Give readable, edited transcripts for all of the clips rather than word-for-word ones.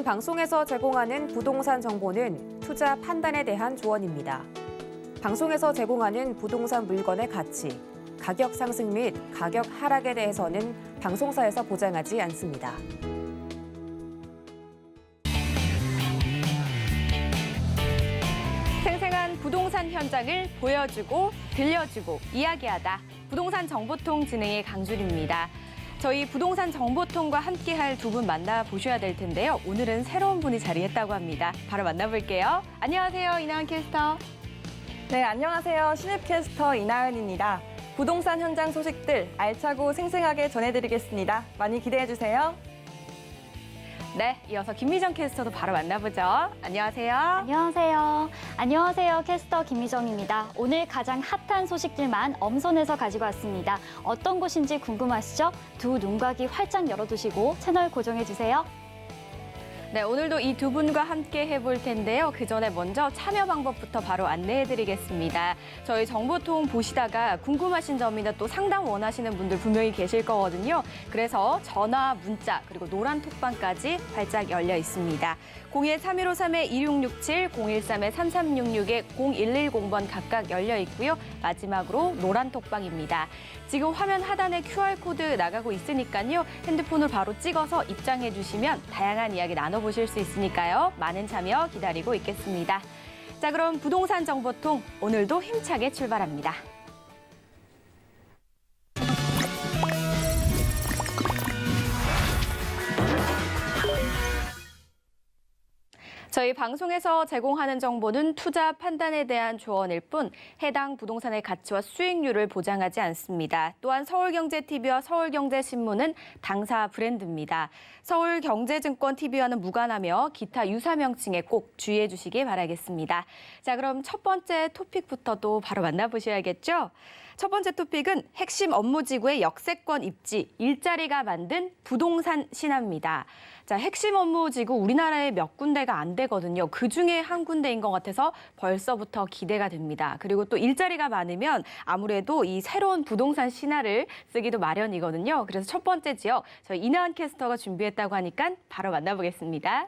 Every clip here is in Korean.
저희 방송에서 제공하는 부동산 정보는 투자 판단에 대한 조언입니다. 방송에서 제공하는 부동산 물건의 가치, 가격 상승 및 가격 하락에 대해서는 방송사에서 보장하지 않습니다. 생생한 부동산 현장을 보여주고 들려주고 이야기하다. 부동산 정보통 진행의 강주리입니다. 저희 부동산 정보통과 함께할 두 분 만나보셔야 될 텐데요. 오늘은 새로운 분이 자리했다고 합니다. 바로 만나볼게요. 안녕하세요, 이나은 캐스터. 네, 안녕하세요. 신입캐스터 이나은입니다. 부동산 현장 소식들 알차고 생생하게 전해드리겠습니다. 많이 기대해주세요. 네, 이어서 김미정 캐스터도 바로 만나보죠. 안녕하세요. 안녕하세요. 안녕하세요. 캐스터 김미정입니다. 오늘 가장 핫한 소식들만 엄선해서 가지고 왔습니다. 어떤 곳인지 궁금하시죠? 두 눈과귀 활짝 열어두시고 채널 고정해주세요. 네, 오늘도 이 두 분과 함께 해볼 텐데요. 그 전에 먼저 참여 방법부터 바로 안내해드리겠습니다. 저희 정보통 보시다가 궁금하신 점이나 또 상담 원하시는 분들 분명히 계실 거거든요. 그래서 전화, 문자, 그리고 노란 톡방까지 활짝 열려 있습니다. 01-3153-2667, 013-3366-0110번 각각 열려 있고요. 마지막으로 노란 톡방입니다. 지금 화면 하단에 QR코드 나가고 있으니까요. 핸드폰을 바로 찍어서 입장해 주시면 다양한 이야기 나눠보실 수 있으니까요. 많은 참여 기다리고 있겠습니다. 자, 그럼 부동산 정보통 오늘도 힘차게 출발합니다. 저희 방송에서 제공하는 정보는 투자 판단에 대한 조언일 뿐 해당 부동산의 가치와 수익률을 보장하지 않습니다. 또한 서울경제TV와 서울경제신문은 당사 브랜드입니다. 서울경제증권TV와는 무관하며 기타 유사 명칭에 꼭 주의해 주시기 바라겠습니다. 자, 그럼 첫 번째 토픽부터도 바로 만나보셔야겠죠? 첫 번째 토픽은 핵심 업무지구의 역세권 입지, 일자리가 만든 부동산 신화입니다. 자, 핵심 업무지구 우리나라에 몇 군데가 안 되거든요. 그중에 한 군데인 것 같아서 벌써부터 기대가 됩니다. 그리고 또 일자리가 많으면 아무래도 이 새로운 부동산 신화를 쓰기도 마련이거든요. 그래서 첫 번째 지역, 저희 이나은 캐스터가 준비했다고 하니까 바로 만나보겠습니다.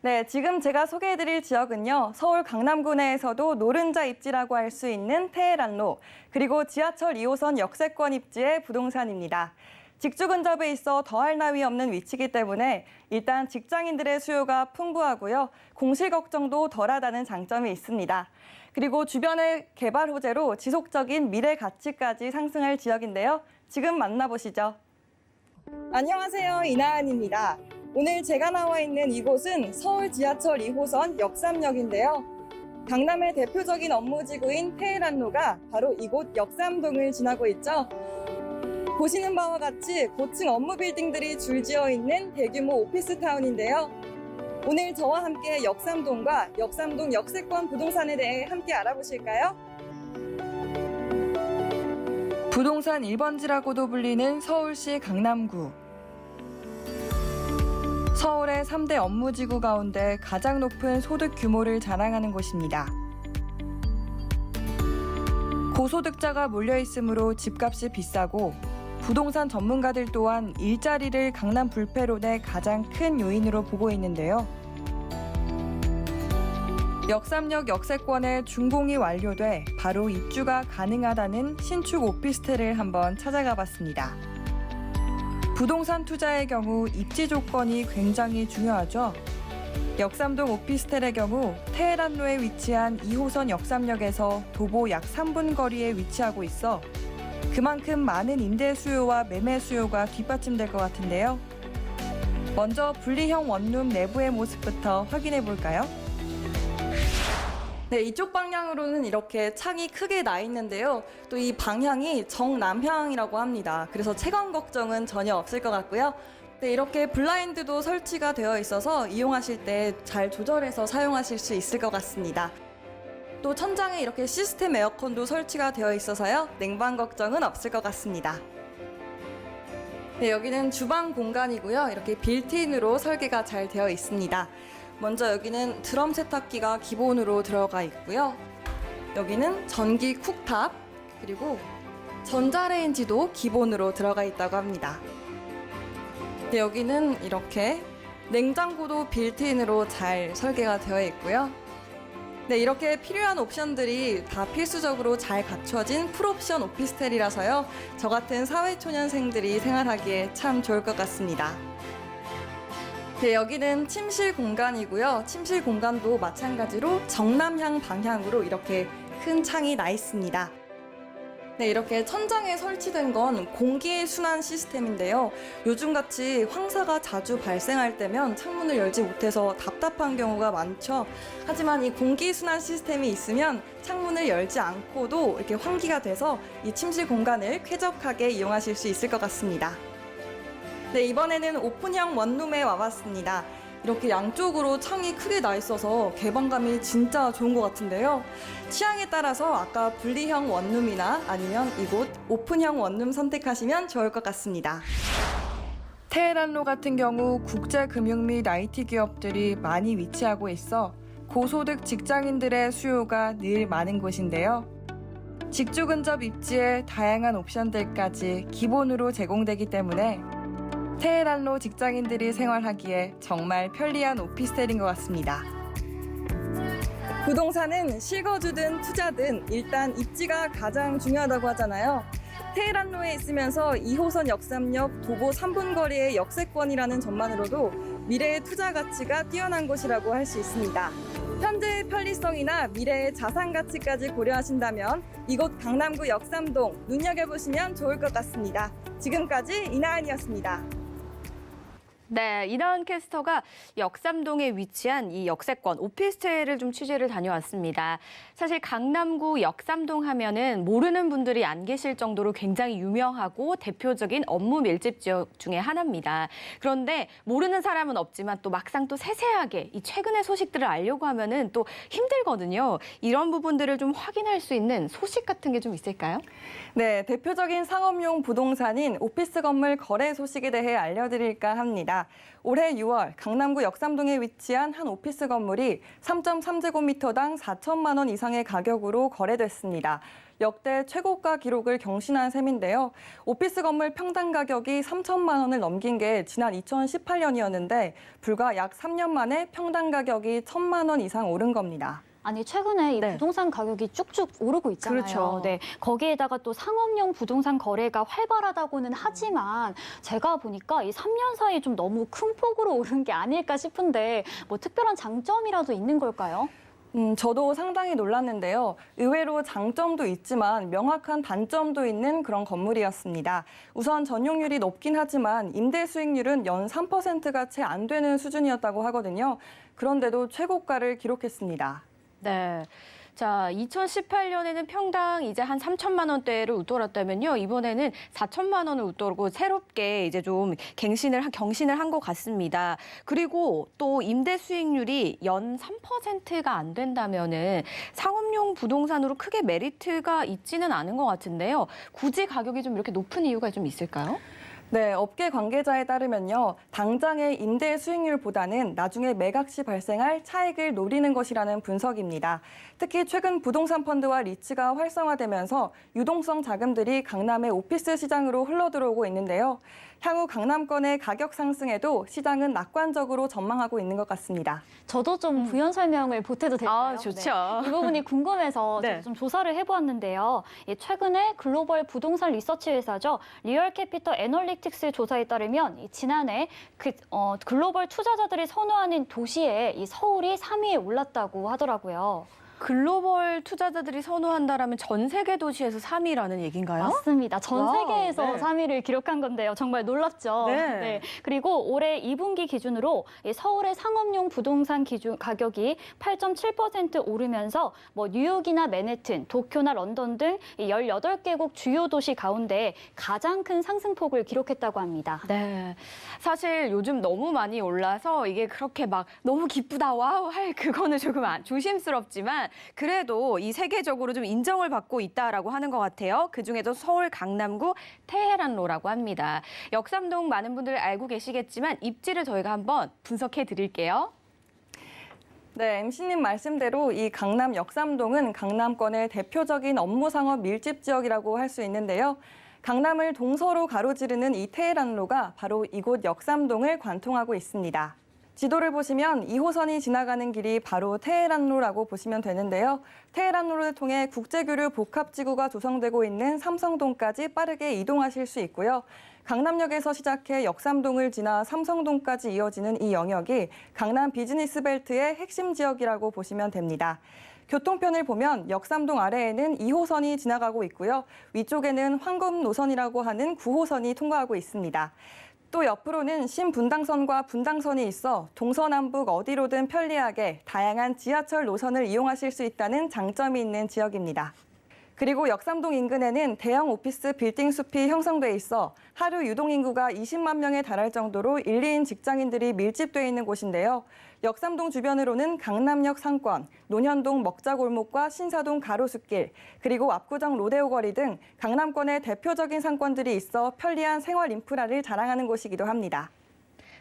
네, 지금 제가 소개해드릴 지역은요. 서울 강남구 내에서도 노른자 입지라고 할 수 있는 테헤란로, 그리고 지하철 2호선 역세권 입지의 부동산입니다. 직주 근접에 있어 더할 나위 없는 위치이기 때문에 일단 직장인들의 수요가 풍부하고요. 공실 걱정도 덜하다는 장점이 있습니다. 그리고 주변의 개발 호재로 지속적인 미래 가치까지 상승할 지역인데요. 지금 만나보시죠. 안녕하세요, 이나은입니다. 오늘 제가 나와 있는 이곳은 서울 지하철 2호선 역삼역인데요. 강남의 대표적인 업무지구인 테헤란로가 바로 이곳 역삼동을 지나고 있죠. 보시는 바와 같이 고층 업무 빌딩들이 줄지어 있는 대규모 오피스타운인데요. 오늘 저와 함께 역삼동과 역삼동 역세권 부동산에 대해 함께 알아보실까요? 부동산 1번지라고도 불리는 서울시 강남구. 서울의 3대 업무지구 가운데 가장 높은 소득 규모를 자랑하는 곳입니다. 고소득자가 몰려있으므로 집값이 비싸고 부동산 전문가들 또한 일자리를 강남 불패론의 가장 큰 요인으로 보고 있는데요. 역삼역 역세권에 준공이 완료돼 바로 입주가 가능하다는 신축 오피스텔을 한번 찾아가 봤습니다. 부동산 투자의 경우 입지 조건이 굉장히 중요하죠. 역삼동 오피스텔의 경우 테헤란로에 위치한 2호선 역삼역에서 도보 약 3분 거리에 위치하고 있어 그만큼 많은 임대 수요와 매매 수요가 뒷받침될 것 같은데요. 먼저 분리형 원룸 내부의 모습부터 확인해 볼까요? 네, 이쪽 방향으로는 이렇게 창이 크게 나 있는데요. 또 이 방향이 정남향이라고 합니다. 그래서 채광 걱정은 전혀 없을 것 같고요. 네, 이렇게 블라인드도 설치가 되어 있어서 이용하실 때 잘 조절해서 사용하실 수 있을 것 같습니다. 또 천장에 이렇게 시스템 에어컨도 설치가 되어 있어서요. 냉방 걱정은 없을 것 같습니다. 네, 여기는 주방 공간이고요. 이렇게 빌트인으로 설계가 잘 되어 있습니다. 먼저 여기는 드럼 세탁기가 기본으로 들어가 있고요. 여기는 전기 쿡탑, 그리고 전자레인지도 기본으로 들어가 있다고 합니다. 네, 여기는 이렇게 냉장고도 빌트인으로 잘 설계가 되어 있고요. 네, 이렇게 필요한 옵션들이 다 필수적으로 잘 갖춰진 풀옵션 오피스텔이라서요. 저 같은 사회초년생들이 생활하기에 참 좋을 것 같습니다. 네, 여기는 침실 공간이고요. 침실 공간도 마찬가지로 정남향 방향으로 이렇게 큰 창이 나 있습니다. 네, 이렇게 천장에 설치된 건 공기 순환 시스템인데요. 요즘같이 황사가 자주 발생할 때면 창문을 열지 못해서 답답한 경우가 많죠. 하지만 이 공기 순환 시스템이 있으면 창문을 열지 않고도 이렇게 환기가 돼서 이 침실 공간을 쾌적하게 이용하실 수 있을 것 같습니다. 네, 이번에는 오픈형 원룸에 와봤습니다. 이렇게 양쪽으로 창이 크게 나 있어서 개방감이 진짜 좋은 것 같은데요. 취향에 따라서 아까 분리형 원룸이나 아니면 이곳 오픈형 원룸 선택하시면 좋을 것 같습니다. 테헤란로 같은 경우 국제금융 및 IT 기업들이 많이 위치하고 있어 고소득 직장인들의 수요가 늘 많은 곳인데요. 직주 근접 입지에 다양한 옵션들까지 기본으로 제공되기 때문에 테헤란로 직장인들이 생활하기에 정말 편리한 오피스텔인 것 같습니다. 부동산은 실거주든 투자든 일단 입지가 가장 중요하다고 하잖아요. 테헤란로에 있으면서 2호선 역삼역 도보 3분 거리의 역세권이라는 점만으로도 미래의 투자 가치가 뛰어난 곳이라고 할 수 있습니다. 현재의 편리성이나 미래의 자산 가치까지 고려하신다면 이곳 강남구 역삼동 눈여겨보시면 좋을 것 같습니다. 지금까지 이나은이었습니다. 네, 이나은 캐스터가 역삼동에 위치한 이 역세권 오피스텔을 좀 취재를 다녀왔습니다. 사실 강남구 역삼동 하면은 모르는 분들이 안 계실 정도로 굉장히 유명하고 대표적인 업무 밀집 지역 중에 하나입니다. 그런데 모르는 사람은 없지만 또 막상 또 세세하게 이 최근의 소식들을 알려고 하면은 또 힘들거든요. 이런 부분들을 좀 확인할 수 있는 소식 같은 게 좀 있을까요? 네, 대표적인 상업용 부동산인 오피스 건물 거래 소식에 대해 알려드릴까 합니다. 올해 6월 강남구 역삼동에 위치한 한 오피스 건물이 3.3제곱미터당 4천만 원 이상의 가격으로 거래됐습니다. 역대 최고가 기록을 경신한 셈인데요. 오피스 건물 평당 가격이 3천만 원을 넘긴 게 지난 2018년이었는데 불과 약 3년 만에 평당 가격이 1,000만 원 이상 오른 겁니다. 아니 최근에 이 네. 부동산 가격이 쭉쭉 오르고 있잖아요. 그렇죠. 네, 거기에다가 또 상업용 부동산 거래가 활발하다고는 하지만 제가 보니까 이 3년 사이에 좀 너무 큰 폭으로 오른 게 아닐까 싶은데 뭐 특별한 장점이라도 있는 걸까요? 저도 상당히 놀랐는데요. 의외로 장점도 있지만 명확한 단점도 있는 그런 건물이었습니다. 우선 전용률이 높긴 하지만 임대 수익률은 연 3%가 채 안 되는 수준이었다고 하거든요. 그런데도 최고가를 기록했습니다. 네. 자, 2018년에는 평당 이제 한 3천만 원대를 웃돌았다면요. 이번에는 4천만 원을 웃돌고 새롭게 이제 좀 경신을 한 것 같습니다. 그리고 또 임대 수익률이 연 3%가 안 된다면은 상업용 부동산으로 크게 메리트가 있지는 않은 것 같은데요. 굳이 가격이 좀 이렇게 높은 이유가 좀 있을까요? 네, 업계 관계자에 따르면요. 당장의 임대 수익률보다는 나중에 매각 시 발생할 차익을 노리는 것이라는 분석입니다. 특히 최근 부동산 펀드와 리츠가 활성화되면서 유동성 자금들이 강남의 오피스 시장으로 흘러들어오고 있는데요. 향후 강남권의 가격 상승에도 시장은 낙관적으로 전망하고 있는 것 같습니다. 저도 좀 부연 설명을 보태도 될까요? 아, 좋죠. 네. 이 부분이 궁금해서 네. 저도 좀 조사를 해보았는데요. 최근에 글로벌 부동산 리서치 회사죠. 리얼캐피털 애널리틱스 조사에 따르면 지난해 글로벌 투자자들이 선호하는 도시에 이 서울이 3위에 올랐다고 하더라고요. 글로벌 투자자들이 선호한다라면 전 세계 도시에서 3위라는 얘기인가요? 맞습니다. 전 와우, 세계에서 네. 3위를 기록한 건데요. 정말 놀랍죠? 네. 그리고 올해 2분기 기준으로 서울의 상업용 부동산 가격이 8.7% 오르면서 뉴욕이나 맨해튼, 도쿄나 런던 등 18개국 주요 도시 가운데 가장 큰 상승폭을 기록했다고 합니다. 네. 사실 요즘 너무 많이 올라서 이게 그렇게 막 너무 기쁘다, 와우 할 그거는 조금 조심스럽지만 그래도 이 세계적으로 좀 인정을 받고 있다라고 하는 것 같아요. 그중에도 서울 강남구 테헤란로라고 합니다. 역삼동 많은 분들 알고 계시겠지만 입지를 저희가 한번 분석해 드릴게요. 네, MC님 말씀대로 이 강남 역삼동은 강남권의 대표적인 업무 상업 밀집 지역이라고 할 수 있는데요. 강남을 동서로 가로지르는 이 테헤란로가 바로 이곳 역삼동을 관통하고 있습니다. 지도를 보시면 2호선이 지나가는 길이 바로 테헤란로라고 보시면 되는데요. 테헤란로를 통해 국제교류 복합지구가 조성되고 있는 삼성동까지 빠르게 이동하실 수 있고요. 강남역에서 시작해 역삼동을 지나 삼성동까지 이어지는 이 영역이 강남 비즈니스 벨트의 핵심 지역이라고 보시면 됩니다. 교통편을 보면 역삼동 아래에는 2호선이 지나가고 있고요. 위쪽에는 황금 노선이라고 하는 9호선이 통과하고 있습니다. 또 옆으로는 신분당선과 분당선이 있어 동서남북 어디로든 편리하게 다양한 지하철 노선을 이용하실 수 있다는 장점이 있는 지역입니다. 그리고 역삼동 인근에는 대형 오피스 빌딩 숲이 형성돼 있어 하루 유동 인구가 20만 명에 달할 정도로 1, 2인 직장인들이 밀집돼 있는 곳인데요. 역삼동 주변으로는 강남역 상권, 논현동 먹자골목과 신사동 가로수길, 그리고 압구정 로데오 거리 등 강남권의 대표적인 상권들이 있어 편리한 생활 인프라를 자랑하는 곳이기도 합니다.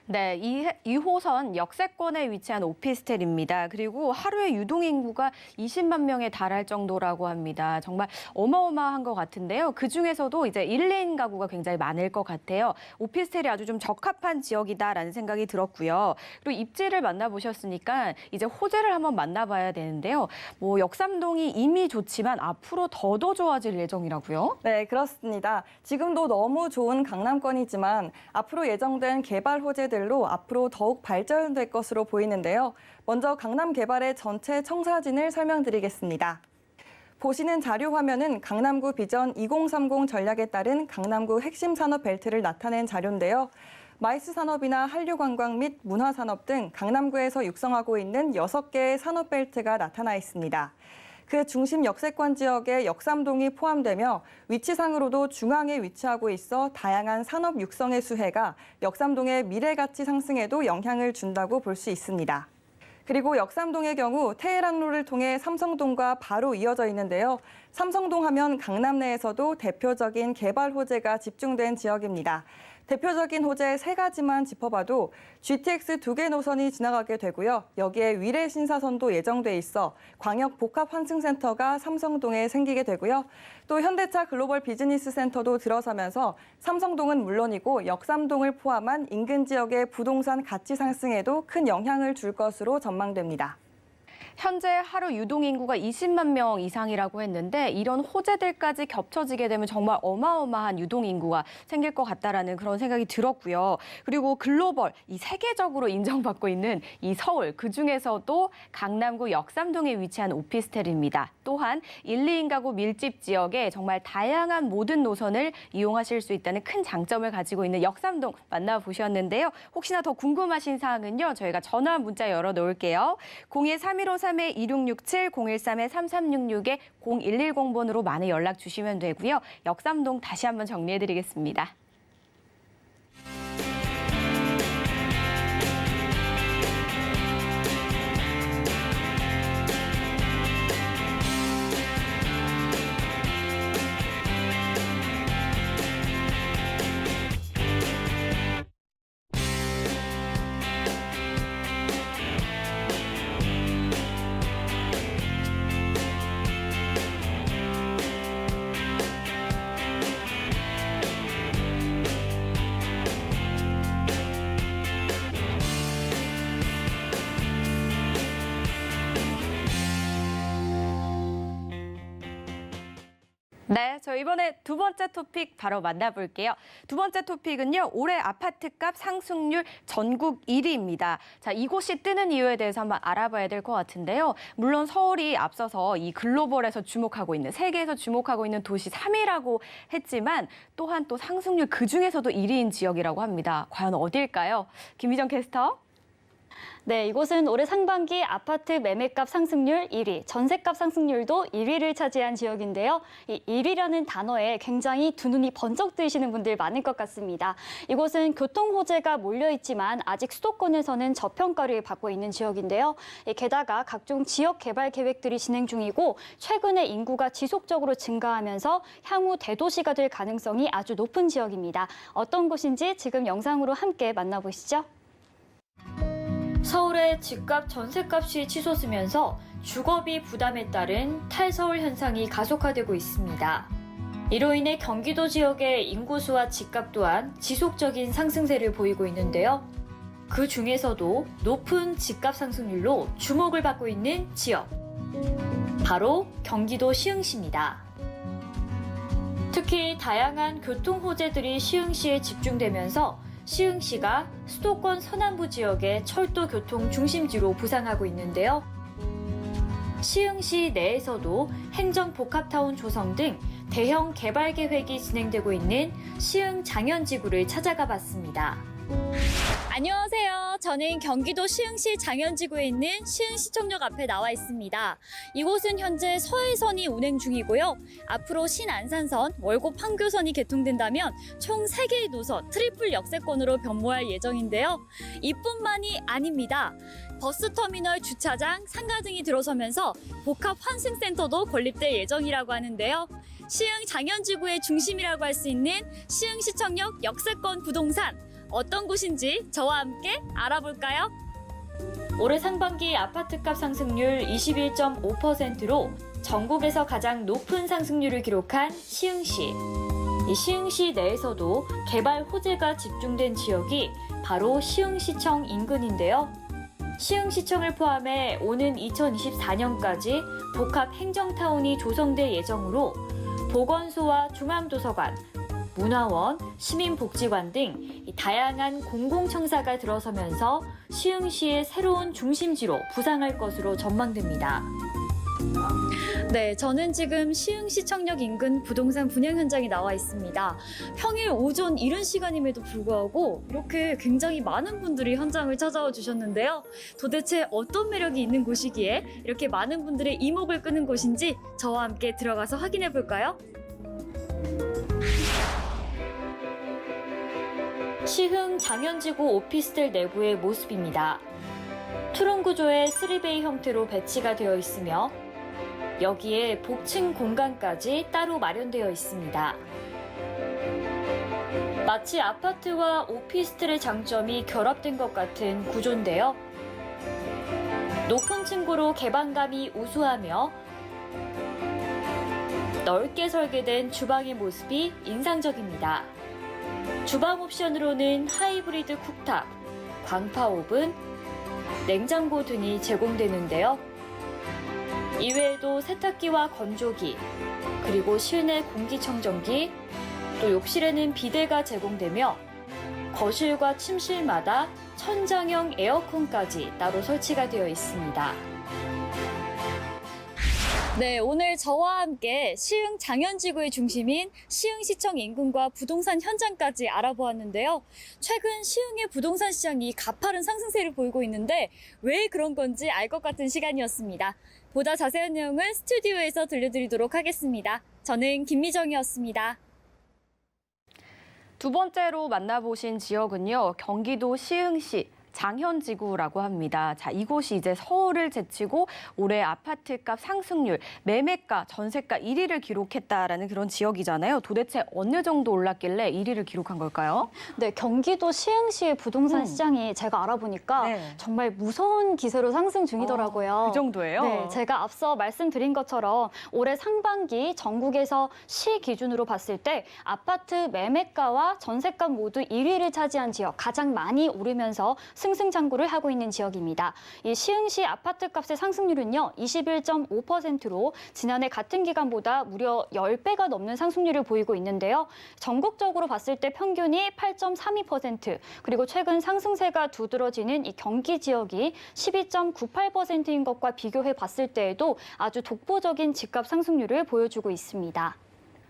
네, 2호선 역세권에 위치한 오피스텔입니다. 그리고 하루에 유동 인구가 20만 명에 달할 정도라고 합니다. 정말 어마어마한 것 같은데요. 그중에서도 이제 1, 2인 가구가 굉장히 많을 것 같아요. 오피스텔이 아주 좀 적합한 지역이다라는 생각이 들었고요. 그리고 입지를 만나보셨으니까 이제 호재를 한번 만나봐야 되는데요. 역삼동이 이미 좋지만 앞으로 더 좋아질 예정이라고요? 네, 그렇습니다. 지금도 너무 좋은 강남권이지만 앞으로 예정된 개발 호재들로 앞으로 더욱 발전될 것으로 보이는데요. 먼저 강남 개발의 전체 청사진을 설명드리겠습니다. 보시는 자료 화면은 강남구 비전 2030 전략에 따른 강남구 핵심 산업 벨트를 나타낸 자료인데요. 마이스 산업이나 한류관광 및 문화산업 등 강남구에서 육성하고 있는 6개의 산업 벨트가 나타나 있습니다. 그 중심 역세권 지역에 역삼동이 포함되며 위치상으로도 중앙에 위치하고 있어 다양한 산업 육성의 수혜가 역삼동의 미래 가치 상승에도 영향을 준다고 볼 수 있습니다. 그리고 역삼동의 경우 테헤란로를 통해 삼성동과 바로 이어져 있는데요. 삼성동 하면 강남 내에서도 대표적인 개발 호재가 집중된 지역입니다. 대표적인 호재 3가지만 짚어봐도 GTX 2개 노선이 지나가게 되고요. 여기에 위례 신사선도 예정돼 있어 광역 복합 환승센터가 삼성동에 생기게 되고요. 또 현대차 글로벌 비즈니스 센터도 들어서면서 삼성동은 물론이고 역삼동을 포함한 인근 지역의 부동산 가치 상승에도 큰 영향을 줄 것으로 전망됩니다. 현재 하루 유동 인구가 20만 명 이상이라고 했는데 이런 호재들까지 겹쳐지게 되면 정말 어마어마한 유동 인구가 생길 것 같다라는 그런 생각이 들었고요. 그리고 글로벌, 이 세계적으로 인정받고 있는 이 서울, 그중에서도 강남구 역삼동에 위치한 오피스텔입니다. 또한 1, 2인 가구 밀집 지역에 정말 다양한 모든 노선을 이용하실 수 있다는 큰 장점을 가지고 있는 역삼동 만나보셨는데요. 혹시나 더 궁금하신 사항은요, 저희가 전화 문자 열어놓을게요. 01315-2667, 013-3366-0110번으로 많은 연락 주시면 되고요. 역삼동 다시 한번 정리해드리겠습니다. 네, 저 이번에 두 번째 토픽 바로 만나볼게요. 두 번째 토픽은요, 올해 아파트값 상승률 전국 1위입니다. 자, 이곳이 뜨는 이유에 대해서 한번 알아봐야 될 것 같은데요. 물론 서울이 앞서서 이 글로벌에서 주목하고 있는, 세계에서 주목하고 있는 도시 3위라고 했지만 또한 또 상승률 그중에서도 1위인 지역이라고 합니다. 과연 어딜까요? 김희정 캐스터. 네, 이곳은 올해 상반기 아파트 매매값 상승률 1위, 전세값 상승률도 1위를 차지한 지역인데요. 이 1위라는 단어에 굉장히 두 눈이 번쩍 뜨이시는 분들 많을 것 같습니다. 이곳은 교통 호재가 몰려있지만 아직 수도권에서는 저평가를 받고 있는 지역인데요. 게다가 각종 지역 개발 계획들이 진행 중이고 최근에 인구가 지속적으로 증가하면서 향후 대도시가 될 가능성이 아주 높은 지역입니다. 어떤 곳인지 지금 영상으로 함께 만나보시죠. 서울의 집값, 전세값이 치솟으면서 주거비 부담에 따른 탈서울 현상이 가속화되고 있습니다. 이로 인해 경기도 지역의 인구수와 집값 또한 지속적인 상승세를 보이고 있는데요. 그 중에서도 높은 집값 상승률로 주목을 받고 있는 지역. 바로 경기도 시흥시입니다. 특히 다양한 교통 호재들이 시흥시에 집중되면서 시흥시가 수도권 서남부 지역의 철도 교통 중심지로 부상하고 있는데요. 시흥시 내에서도 행정복합타운 조성 등 대형 개발 계획이 진행되고 있는 시흥 장현지구를 찾아가 봤습니다. 안녕하세요. 저는 경기도 시흥시 장현지구에 있는 시흥시청역 앞에 나와 있습니다. 이곳은 현재 서해선이 운행 중이고요. 앞으로 신안산선, 월곡 판교선이 개통된다면 총 3개의 노선 트리플 역세권으로 변모할 예정인데요. 이뿐만이 아닙니다. 버스터미널, 주차장, 상가 등이 들어서면서 복합 환승센터도 건립될 예정이라고 하는데요. 시흥 장현지구의 중심이라고 할 수 있는 시흥시청역 역세권 부동산. 어떤 곳인지 저와 함께 알아볼까요? 올해 상반기 아파트값 상승률 21.5%로 전국에서 가장 높은 상승률을 기록한 시흥시. 이 시흥시 내에서도 개발 호재가 집중된 지역이 바로 시흥시청 인근인데요. 시흥시청을 포함해 오는 2024년까지 복합 행정타운이 조성될 예정으로 보건소와 중앙도서관, 문화원, 시민복지관 등 다양한 공공청사가 들어서면서 시흥시의 새로운 중심지로 부상할 것으로 전망됩니다. 네, 저는 지금 시흥시청역 인근 부동산 분양 현장에 나와 있습니다. 평일 오전 이른 시간임에도 불구하고 이렇게 굉장히 많은 분들이 현장을 찾아와 주셨는데요. 도대체 어떤 매력이 있는 곳이기에 이렇게 많은 분들의 이목을 끄는 곳인지 저와 함께 들어가서 확인해 볼까요? 시흥 장현지구 오피스텔 내부의 모습입니다. 투룸 구조의 3베이 형태로 배치가 되어 있으며 여기에 복층 공간까지 따로 마련되어 있습니다. 마치 아파트와 오피스텔의 장점이 결합된 것 같은 구조인데요. 높은 층고로 개방감이 우수하며 넓게 설계된 주방의 모습이 인상적입니다. 주방 옵션으로는 하이브리드 쿡탑, 광파 오븐, 냉장고 등이 제공되는데요. 이외에도 세탁기와 건조기, 그리고 실내 공기청정기, 또 욕실에는 비데가 제공되며 거실과 침실마다 천장형 에어컨까지 따로 설치가 되어 있습니다. 네, 오늘 저와 함께 시흥 장현지구의 중심인 시흥시청 인근과 부동산 현장까지 알아보았는데요. 최근 시흥의 부동산 시장이 가파른 상승세를 보이고 있는데 왜 그런 건지 알 것 같은 시간이었습니다. 보다 자세한 내용은 스튜디오에서 들려드리도록 하겠습니다. 저는 김미정이었습니다. 두 번째로 만나보신 지역은요, 경기도 시흥시 장현지구라고 합니다. 자, 이곳이 이제 서울을 제치고 올해 아파트값 상승률, 매매가, 전세가 1위를 기록했다라는 그런 지역이잖아요. 도대체 어느 정도 올랐길래 1위를 기록한 걸까요? 네, 경기도 시흥시의 부동산 시장이 제가 알아보니까 네. 정말 무서운 기세로 상승 중이더라고요. 그 정도예요? 네, 제가 앞서 말씀드린 것처럼 올해 상반기 전국에서 시 기준으로 봤을 때 아파트 매매가와 전세가 모두 1위를 차지한 지역, 가장 많이 오르면서 승승장구를 하고 있는 지역입니다. 이 시흥시 아파트값의 상승률은요, 21.5%로 지난해 같은 기간보다 무려 10배가 넘는 상승률을 보이고 있는데요. 전국적으로 봤을 때 평균이 8.32%, 그리고 최근 상승세가 두드러지는 이 경기 지역이 12.98%인 것과 비교해 봤을 때에도 아주 독보적인 집값 상승률을 보여주고 있습니다.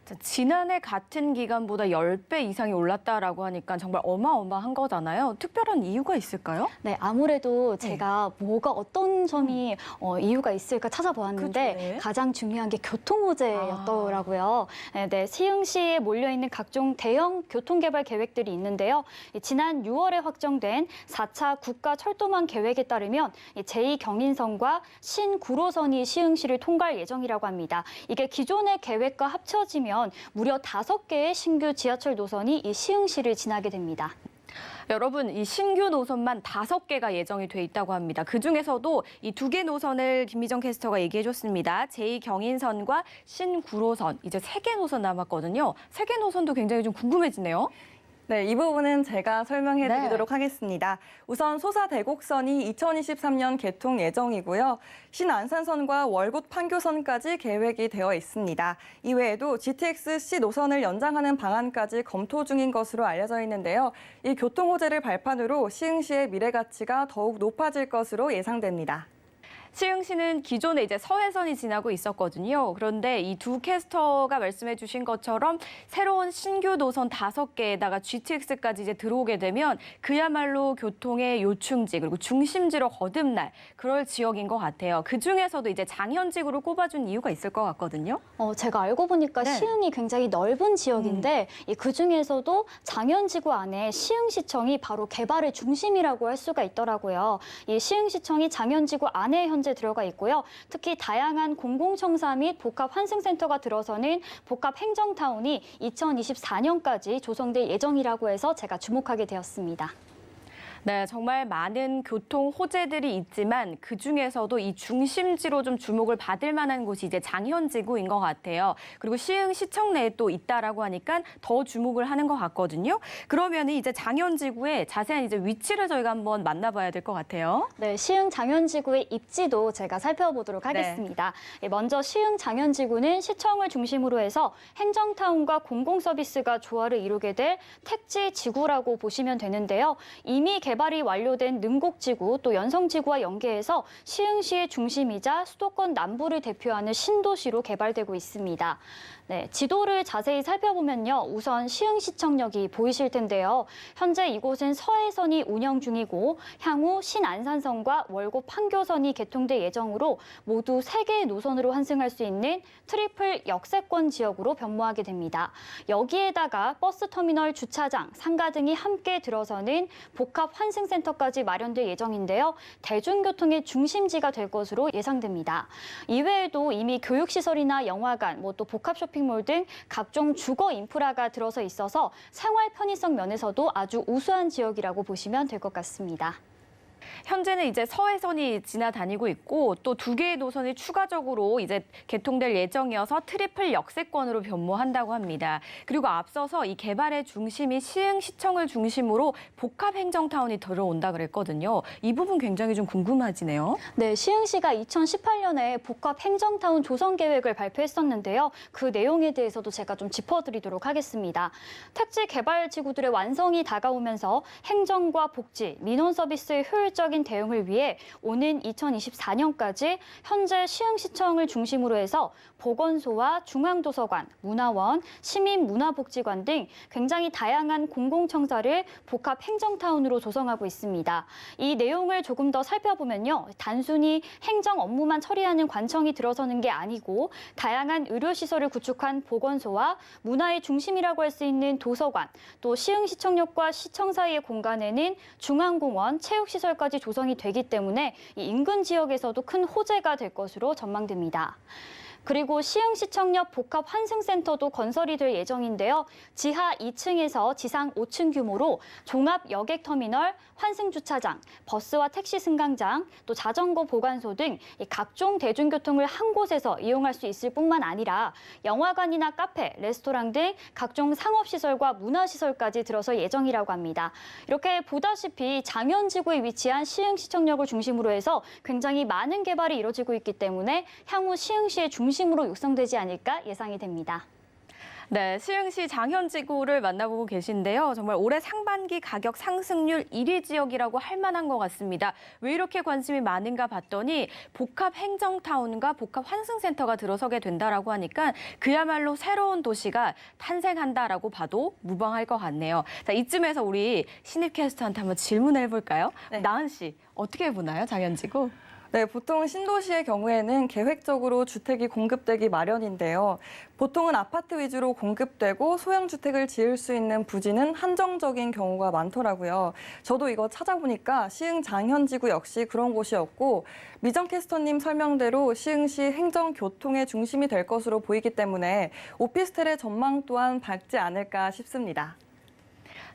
자, 지난해 같은 기간보다 10배 이상이 올랐다라고 하니까 정말 어마어마한 거잖아요. 특별한 이유가 있을까요? 네, 아무래도 제가 뭐가 어떤 점이 이유가 있을까 찾아보았는데 그쵸, 네. 가장 중요한 게 교통호재였더라고요. 네, 시흥시에 몰려있는 각종 대형 교통개발 계획들이 있는데요. 지난 6월에 확정된 4차 국가철도망 계획에 따르면 제2경인선과 신구로선이 시흥시를 통과할 예정이라고 합니다. 이게 기존의 계획과 합쳐지면 무려 5개의 신규 지하철 노선이 이 시흥시를 지나게 됩니다. 여러분, 이 신규 노선만 5개가 예정이 돼 있다고 합니다. 그중에서도 이 2개 노선을 김미정 캐스터가 얘기해줬습니다. 제2경인선과 신구로선, 이제 3개 노선 남았거든요. 3개 노선도 굉장히 좀 궁금해지네요. 네, 이 부분은 제가 설명해 네. 드리도록 하겠습니다. 우선 소사대곡선이 2023년 개통 예정이고요. 신안산선과 월곶 판교선까지 계획이 되어 있습니다. 이외에도 GTX-C 노선을 연장하는 방안까지 검토 중인 것으로 알려져 있는데요. 이 교통 호재를 발판으로 시흥시의 미래 가치가 더욱 높아질 것으로 예상됩니다. 시흥시는 기존에 이제 서해선이 지나고 있었거든요. 그런데 이 두 캐스터가 말씀해 주신 것처럼 새로운 신규 노선 5개에다가 GTX까지 이제 들어오게 되면 그야말로 교통의 요충지 그리고 중심지로 거듭날 그럴 지역인 것 같아요. 그중에서도 이제 장현직으로 꼽아준 이유가 있을 것 같거든요. 제가 알고 보니까 네. 시흥이 굉장히 넓은 지역인데 그 중에서도 장현지구 안에 시흥시청이 바로 개발의 중심이라고 할 수가 있더라고요. 이 시흥시청이 장현지구 안에 현재 들어가 있고요. 특히 다양한 공공청사 및 복합 환승센터가 들어서는 복합 행정타운이 2024년까지 조성될 예정이라고 해서 제가 주목하게 되었습니다. 네, 정말 많은 교통 호재들이 있지만 그중에서도 이 중심지로 좀 주목을 받을 만한 곳이 이제 장현지구인 것 같아요. 그리고 시흥시청 내에 또 있다라고 하니까 더 주목을 하는 것 같거든요. 그러면 이제 장현지구의 자세한 이제 위치를 저희가 한번 만나봐야 될 것 같아요. 네, 시흥 장현지구의 입지도 제가 살펴보도록 하겠습니다. 먼저 시흥 장현지구는 시청을 중심으로 해서 행정타운과 공공서비스가 조화를 이루게 될 택지 지구라고 보시면 되는데요. 이미 개발이 완료된 능곡지구 또 연성지구와 연계해서 시흥시의 중심이자 수도권 남부를 대표하는 신도시로 개발되고 있습니다. 네, 지도를 자세히 살펴보면요. 우선 시흥시청역이 보이실 텐데요. 현재 이곳은 서해선이 운영 중이고 향후 신안산선과 월곶 판교선이 개통될 예정으로 모두 3개의 노선으로 환승할 수 있는 트리플 역세권 지역으로 변모하게 됩니다. 여기에다가 버스터미널, 주차장, 상가 등이 함께 들어서는 복합 환승센터까지 마련될 예정인데요. 대중교통의 중심지가 될 것으로 예상됩니다. 이외에도 이미 교육시설이나 영화관, 또 복합 쇼핑몰 등 각종 주거 인프라가 들어서 있어서 생활 편의성 면에서도 아주 우수한 지역이라고 보시면 될 것 같습니다. 현재는 이제 서해선이 지나다니고 있고 또 2개의 노선이 추가적으로 이제 개통될 예정이어서 트리플 역세권으로 변모한다고 합니다. 그리고 앞서서 이 개발의 중심이 시흥시청을 중심으로 복합 행정타운이 들어온다 그랬거든요. 이 부분 굉장히 좀 궁금해지네요. 네, 시흥시가 2018년에 복합 행정타운 조성 계획을 발표했었는데요. 그 내용에 대해서도 제가 좀 짚어드리도록 하겠습니다. 택지 개발 지구들의 완성이 다가오면서 행정과 복지, 민원 서비스의 효율적인 대응을 위해 오는 2024년까지 현재 시흥시청을 중심으로 해서 보건소와 중앙도서관, 문화원, 시민문화복지관 등 굉장히 다양한 공공청사를 복합 행정타운으로 조성하고 있습니다. 이 내용을 조금 더 살펴보면요. 단순히 행정 업무만 처리하는 관청이 들어서는 게 아니고 다양한 의료시설을 구축한 보건소와 문화의 중심이라고 할 수 있는 도서관, 또 시흥시청역과 시청 사이의 공간에는 중앙공원, 체육시설까지 조성이 되기 때문에 이 인근 지역에서도 큰 호재가 될 것으로 전망됩니다. 그리고 시흥시청역 복합 환승센터도 건설이 될 예정인데요. 지하 2층에서 지상 5층 규모로 종합 여객터미널, 환승주차장, 버스와 택시 승강장, 또 자전거 보관소 등 각종 대중교통을 한 곳에서 이용할 수 있을 뿐만 아니라 영화관이나 카페, 레스토랑 등 각종 상업시설과 문화시설까지 들어설 예정이라고 합니다. 이렇게 보다시피 장현지구에 위치한 시흥시청역을 중심으로 해서 굉장히 많은 개발이 이루어지고 있기 때문에 향후 시흥시의 중심으로 육성되지 않을까 예상이 됩니다. 네, 시흥시 장현지구를 만나보고 계신데요. 정말 올해 상반기 가격 상승률 1위 지역이라고 할 만한 것 같습니다. 왜 이렇게 관심이 많은가 봤더니 복합 행정타운과 복합 환승센터가 들어서게 된다라고 하니까 그야말로 새로운 도시가 탄생한다라고 봐도 무방할 것 같네요. 자, 이쯤에서 우리 신입 캐스터한테 한번 질문을 해볼까요? 네. 나은 씨, 어떻게 보나요, 장현지구? 네, 보통 신도시의 경우에는 계획적으로 주택이 공급되기 마련인데요. 보통은 아파트 위주로 공급되고 소형주택을 지을 수 있는 부지는 한정적인 경우가 많더라고요. 저도 이거 찾아보니까 시흥 장현지구 역시 그런 곳이었고 미정 캐스터님 설명대로 시흥시 행정 교통의 중심이 될 것으로 보이기 때문에 오피스텔의 전망 또한 밝지 않을까 싶습니다.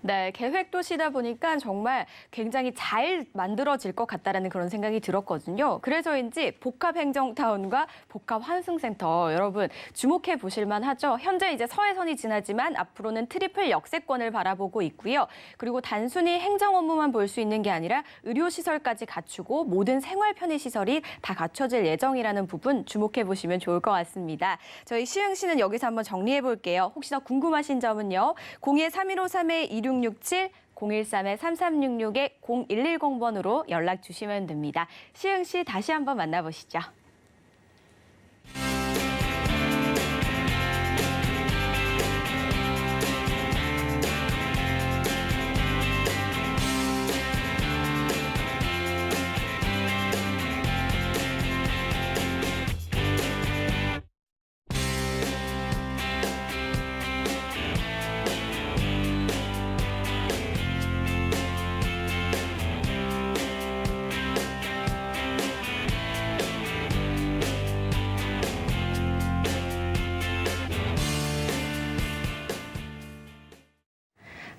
네, 계획도시다 보니까 정말 굉장히 잘 만들어질 것 같다라는 그런 생각이 들었거든요. 그래서인지 복합행정타운과 복합환승센터 여러분 주목해 보실 만하죠. 현재 이제 서해선이 지나지만 앞으로는 트리플 역세권을 바라보고 있고요. 그리고 단순히 행정 업무만 볼 수 있는 게 아니라 의료시설까지 갖추고 모든 생활 편의시설이 다 갖춰질 예정이라는 부분 주목해 보시면 좋을 것 같습니다. 저희 시흥시는 여기서 한번 정리해 볼게요. 혹시나 궁금하신 점은요. 02-3153-2667, 013-3366-0110번으로 연락 주시면 됩니다. 시흥시 다시 한번 만나보시죠.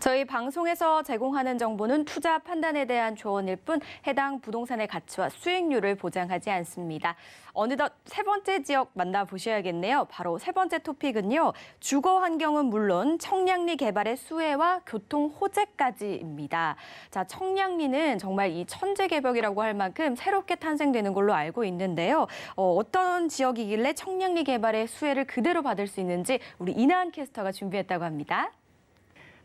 저희 방송에서 제공하는 정보는 투자 판단에 대한 조언일 뿐 해당 부동산의 가치와 수익률을 보장하지 않습니다. 어느덧 세 번째 지역 만나보셔야겠네요. 바로 세 번째 토픽은요. 주거 환경은 물론 청량리 개발의 수혜와 교통 호재까지입니다. 자, 청량리는 정말 이 천재개벽이라고 할 만큼 새롭게 탄생되는 걸로 알고 있는데요. 어떤 지역이길래 청량리 개발의 수혜를 그대로 받을 수 있는지 우리 이나은 캐스터가 준비했다고 합니다.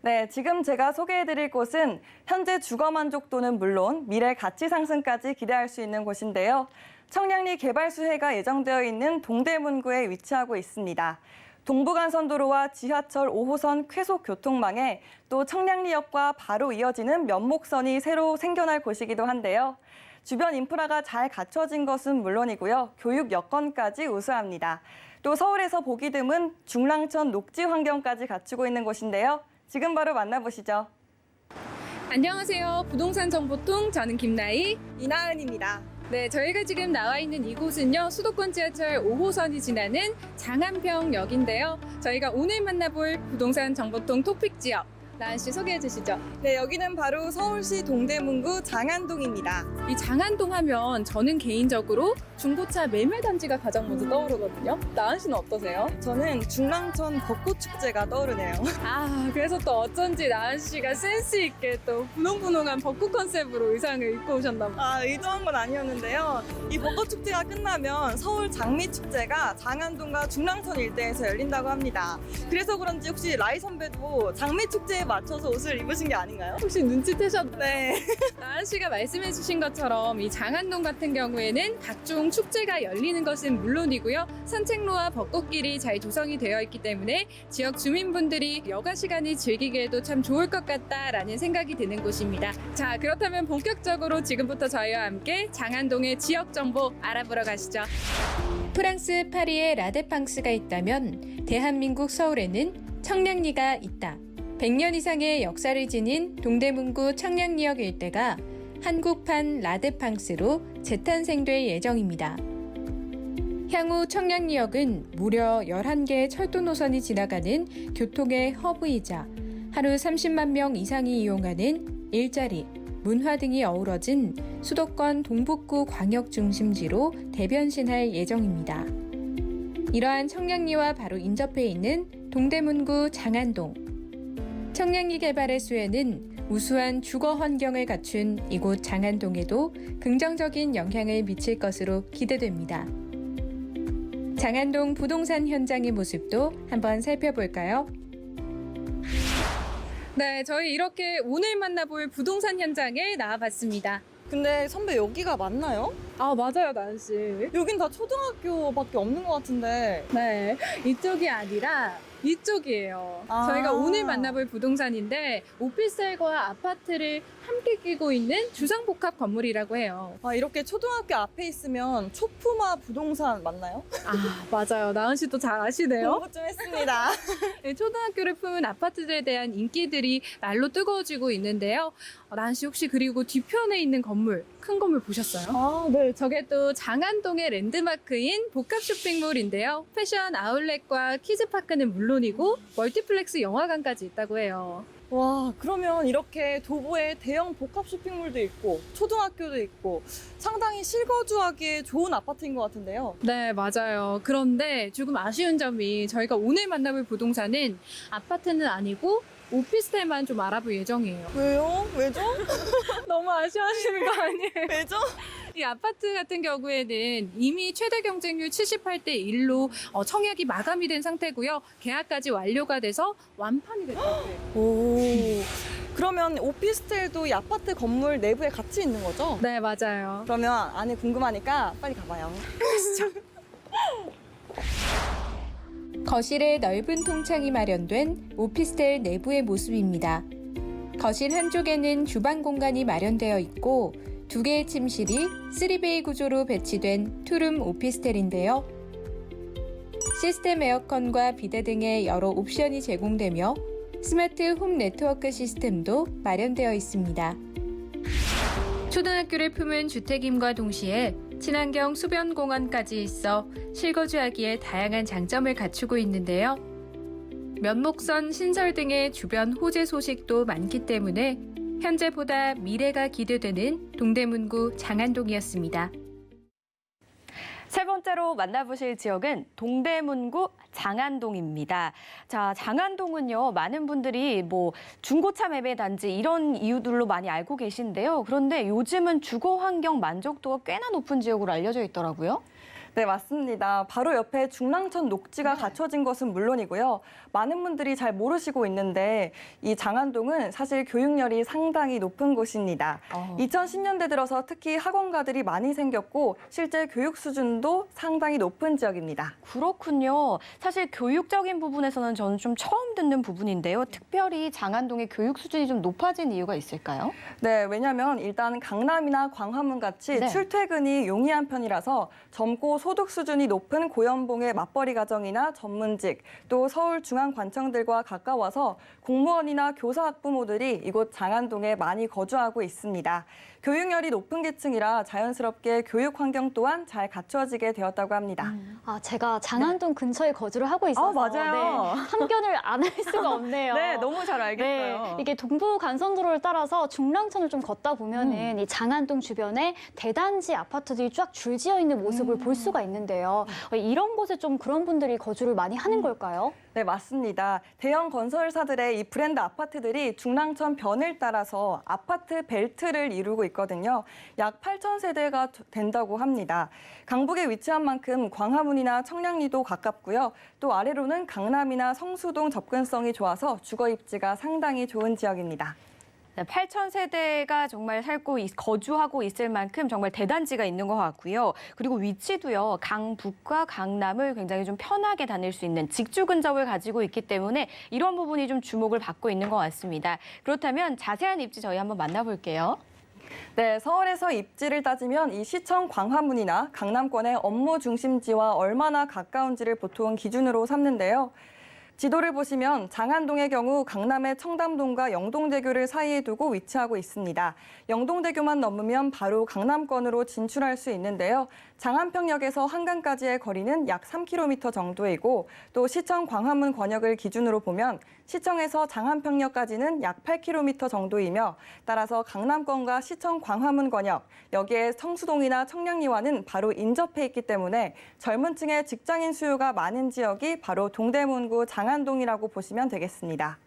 네, 지금 제가 소개해드릴 곳은 현재 주거 만족도는 물론 미래 가치 상승까지 기대할 수 있는 곳인데요. 청량리 개발 수혜가 예정되어 있는 동대문구에 위치하고 있습니다. 동부간선도로와 지하철 5호선 쾌속 교통망에 또 청량리역과 바로 이어지는 면목선이 새로 생겨날 곳이기도 한데요. 주변 인프라가 잘 갖춰진 것은 물론이고요. 교육 여건까지 우수합니다. 또 서울에서 보기 드문 중랑천 녹지 환경까지 갖추고 있는 곳인데요. 지금 바로 만나보시죠. 안녕하세요. 부동산 정보통 저는 김나희, 이나은입니다. 네, 저희가 지금 나와 있는 이곳은요. 수도권 지하철 5호선이 지나는 장안평역인데요. 저희가 오늘 만나볼 부동산 정보통 토픽 지역 나은 씨 소개해 주시죠. 네, 여기는 바로 서울시 동대문구 장안동입니다. 이 장안동 하면 저는 개인적으로 중고차 매매 단지가 가장 먼저 떠오르거든요. 나은 씨는 어떠세요? 저는 중랑천 벚꽃축제가 떠오르네요. 아, 그래서 또 어쩐지 나은 씨가 센스 있게 또 분홍분홍한 벚꽃 컨셉으로 의상을 입고 오셨나 봐요. 아, 의도한 건 아니었는데요. 이 벚꽃축제가 끝나면 서울 장미축제가 장안동과 중랑천 일대에서 열린다고 합니다. 그래서 그런지 혹시 라이 선배도 장미축제에 맞춰서 옷을 입으신 게 아닌가요? 혹시 눈치채셨나요? 네. 나은 씨가 말씀해 주신 것처럼 이 장안동 같은 경우에는 각종 축제가 열리는 것은 물론이고요. 산책로와 벚꽃길이 잘 조성이 되어 있기 때문에 지역 주민분들이 여가 시간을 즐기기에도 참 좋을 것 같다라는 생각이 드는 곳입니다. 자, 그렇다면 본격적으로 지금부터 저희와 함께 장안동의 지역 정보 알아보러 가시죠. 프랑스 파리에 라데팡스가 있다면 대한민국 서울에는 청량리가 있다. 100년 이상의 역사를 지닌 동대문구 청량리역 일대가 한국판 라데팡스로 재탄생될 예정입니다. 향후 청량리역은 무려 11개의 철도 노선이 지나가는 교통의 허브이자 하루 30만 명 이상이 이용하는 일자리, 문화 등이 어우러진 수도권 동북구 광역 중심지로 대변신할 예정입니다. 이러한 청량리와 바로 인접해 있는 동대문구 장안동. 청량리 개발의 수혜는 우수한 주거 환경을 갖춘 이곳 장안동에도 긍정적인 영향을 미칠 것으로 기대됩니다. 장안동 부동산 현장의 모습도 한번 살펴볼까요? 네, 저희 이렇게 오늘 만나볼 부동산 현장에 나와봤습니다. 근데 선배 여기가 맞나요? 아, 맞아요, 나은 씨. 여긴 다 초등학교밖에 없는 것 같은데. 네, 이쪽이 아니라 이쪽이에요. 아. 저희가 오늘 만나볼 부동산인데 오피스텔과 아파트를 함께 끼고 있는 주상복합 건물이라고 해요. 아, 이렇게 초등학교 앞에 있으면 초품화 부동산 맞나요? 아, 맞아요. 나은 씨도 잘 아시네요. 공부 좀 했습니다. 네, 초등학교를 품은 아파트들에 대한 인기들이 날로 뜨거워지고 있는데요. 난 씨 혹시 그리고 뒤편에 있는 건물, 큰 건물 보셨어요? 아, 네. 저게 또 장안동의 랜드마크인 복합 쇼핑몰인데요. 패션 아울렛과 키즈파크는 물론이고 멀티플렉스 영화관까지 있다고 해요. 와, 그러면 이렇게 도보에 대형 복합 쇼핑몰도 있고 초등학교도 있고 상당히 실거주하기에 좋은 아파트인 것 같은데요. 네, 맞아요. 그런데 조금 아쉬운 점이 저희가 오늘 만나볼 부동산은 아파트는 아니고 오피스텔만 좀 알아볼 예정이에요. 왜요? 왜죠? 너무 아쉬워하시는 거 아니에요? 왜죠? 이 아파트 같은 경우에는 이미 최대 경쟁률 78대 1로 청약이 마감이 된 상태고요. 계약까지 완료가 돼서 완판이 됐다고 해요. 오, 그러면 오피스텔도 이 아파트 건물 내부에 같이 있는 거죠? 네, 맞아요. 그러면 안에 궁금하니까 빨리 가봐요. 거실에 넓은 통창이 마련된 오피스텔 내부의 모습입니다. 거실 한쪽에는 주방 공간이 마련되어 있고 2개의 침실이 3베이 구조로 배치된 투룸 오피스텔인데요. 시스템 에어컨과 비데 등의 여러 옵션이 제공되며 스마트 홈 네트워크 시스템도 마련되어 있습니다. 초등학교를 품은 주택임과 동시에 친환경 수변 공원까지 있어 실거주하기에 다양한 장점을 갖추고 있는데요. 면목선 신설 등의 주변 호재 소식도 많기 때문에 현재보다 미래가 기대되는 동대문구 장안동이었습니다. 세 번째로 만나보실 지역은 동대문구 장안동입니다. 자, 장안동은요, 많은 분들이 중고차 매매 단지 이런 이유들로 많이 알고 계신데요. 그런데 요즘은 주거 환경 만족도가 꽤나 높은 지역으로 알려져 있더라고요. 네, 맞습니다. 바로 옆에 중랑천 녹지가 갖춰진 것은 물론이고요. 많은 분들이 잘 모르시고 있는데 이 장안동은 사실 교육열이 상당히 높은 곳입니다. 2010년대 들어서 특히 학원가들이 많이 생겼고 실제 교육 수준도 상당히 높은 지역입니다. 그렇군요. 사실 교육적인 부분에서는 저는 좀 처음 듣는 부분인데요. 특별히 장안동의 교육 수준이 좀 높아진 이유가 있을까요? 네, 왜냐하면 일단 강남이나 광화문 같이 네. 출퇴근이 용이한 편이라서 젊고 소득 수준이 높은 고연봉의 맞벌이 가정이나 전문직, 또 서울 중앙관청들과 가까워서 공무원이나 교사 학부모들이 이곳 장안동에 많이 거주하고 있습니다. 교육열이 높은 계층이라 자연스럽게 교육 환경 또한 잘 갖추어지게 되었다고 합니다. 아, 제가 장안동 근처에 거주를 하고 있어서 맞아요. 네, 참견을 안 할 수가 없네요. 네, 너무 잘 알겠어요. 네, 이게 동부 간선도로를 따라서 중랑천을 좀 걷다 보면은 이 장안동 주변에 대단지 아파트들이 쫙 줄지어 있는 모습을 볼 수가 있는데요. 이런 곳에 좀 그런 분들이 거주를 많이 하는 걸까요? 네, 맞습니다. 대형 건설사들의 이 브랜드 아파트들이 중랑천 변을 따라서 아파트 벨트를 이루고 있거든요. 약 8,000세대가 된다고 합니다. 강북에 위치한 만큼 광화문이나 청량리도 가깝고요. 또 아래로는 강남이나 성수동 접근성이 좋아서 주거 입지가 상당히 좋은 지역입니다. 8,000세대가 정말 거주하고 있을 만큼 정말 대단지가 있는 것 같고요. 그리고 위치도요, 강북과 강남을 굉장히 좀 편하게 다닐 수 있는 직주 근접을 가지고 있기 때문에 이런 부분이 좀 주목을 받고 있는 것 같습니다. 그렇다면 자세한 입지 저희 한번 만나볼게요. 네, 서울에서 입지를 따지면 이 시청 광화문이나 강남권의 업무 중심지와 얼마나 가까운지를 보통 기준으로 삼는데요. 지도를 보시면 장안동의 경우 강남의 청담동과 영동대교를 사이에 두고 위치하고 있습니다. 영동대교만 넘으면 바로 강남권으로 진출할 수 있는데요. 장안평역에서 한강까지의 거리는 약 3km 정도이고 또 시청 광화문 권역을 기준으로 보면 시청에서 장안평역까지는 약 8km 정도이며 따라서 강남권과 시청 광화문 권역, 여기에 성수동이나 청량리와는 바로 인접해 있기 때문에 젊은 층의 직장인 수요가 많은 지역이 바로 동대문구 장안동이라고 보시면 되겠습니다.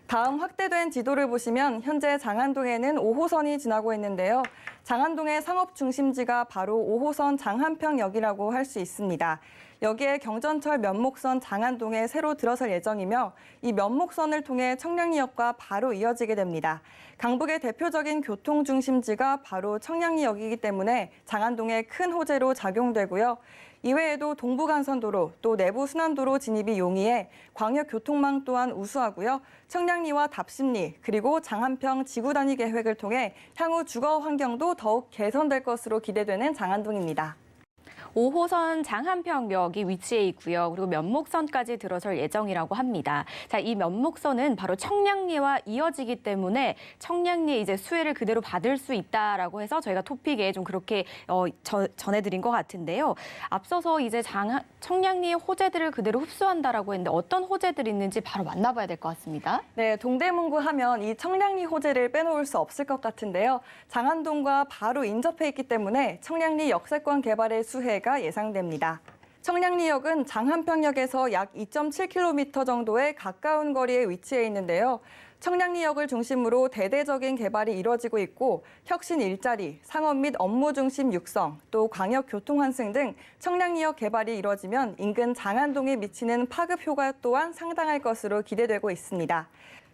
다음 확대된 지도를 보시면 현재 장안동에는 5호선이 지나고 있는데요. 장안동의 상업 중심지가 바로 5호선 장한평역이라고 할 수 있습니다. 여기에 경전철 면목선 장안동에 새로 들어설 예정이며 이 면목선을 통해 청량리역과 바로 이어지게 됩니다. 강북의 대표적인 교통 중심지가 바로 청량리역이기 때문에 장안동에 큰 호재로 작용되고요. 이외에도 동부간선도로 또 내부순환도로 진입이 용이해 광역교통망 또한 우수하고요. 청량리와 답심리 그리고 장안평 지구단위 계획을 통해 향후 주거 환경도 더욱 개선될 것으로 기대되는 장안동입니다. 5호선 장한평역이 위치해 있고요. 그리고 면목선까지 들어설 예정이라고 합니다. 자, 이 면목선은 바로 청량리와 이어지기 때문에 청량리에 이제 수혜를 그대로 받을 수 있다라고 해서 저희가 토픽에 좀 그렇게 전해드린 것 같은데요. 앞서서 이제 청량리의 호재들을 그대로 흡수한다라고 했는데 어떤 호재들이 있는지 바로 만나봐야 될 것 같습니다. 네, 동대문구 하면 이 청량리 호재를 빼놓을 수 없을 것 같은데요. 장안동과 바로 인접해 있기 때문에 청량리 역세권 개발의 수혜가 예상됩니다. 청량리역은 장한평역에서 약 2.7km 정도의 가까운 거리에 위치해 있는데요. 청량리역을 중심으로 대대적인 개발이 이뤄지고 있고 혁신 일자리, 상업 및 업무 중심 육성, 또 광역 교통 환승 등 청량리역 개발이 이뤄지면 인근 장안동에 미치는 파급 효과 또한 상당할 것으로 기대되고 있습니다.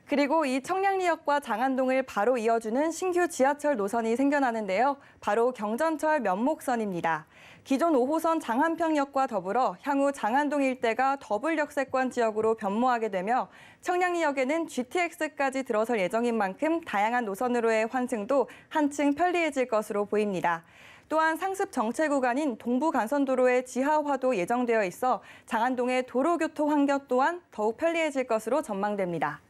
그리고 이 청량리역과 장안동을 바로 이어주는 신규 지하철 노선이 생겨나는데요. 바로 경전철 면목선입니다. 기존 5호선 장한평역과 더불어 향후 장안동 일대가 더블 역세권 지역으로 변모하게 되며 청량리역에는 GTX까지 들어설 예정인 만큼 다양한 노선으로의 환승도 한층 편리해질 것으로 보입니다. 또한 상습 정체 구간인 동부간선도로의 지하화도 예정되어 있어 장안동의 도로교통 환경 또한 더욱 편리해질 것으로 전망됩니다.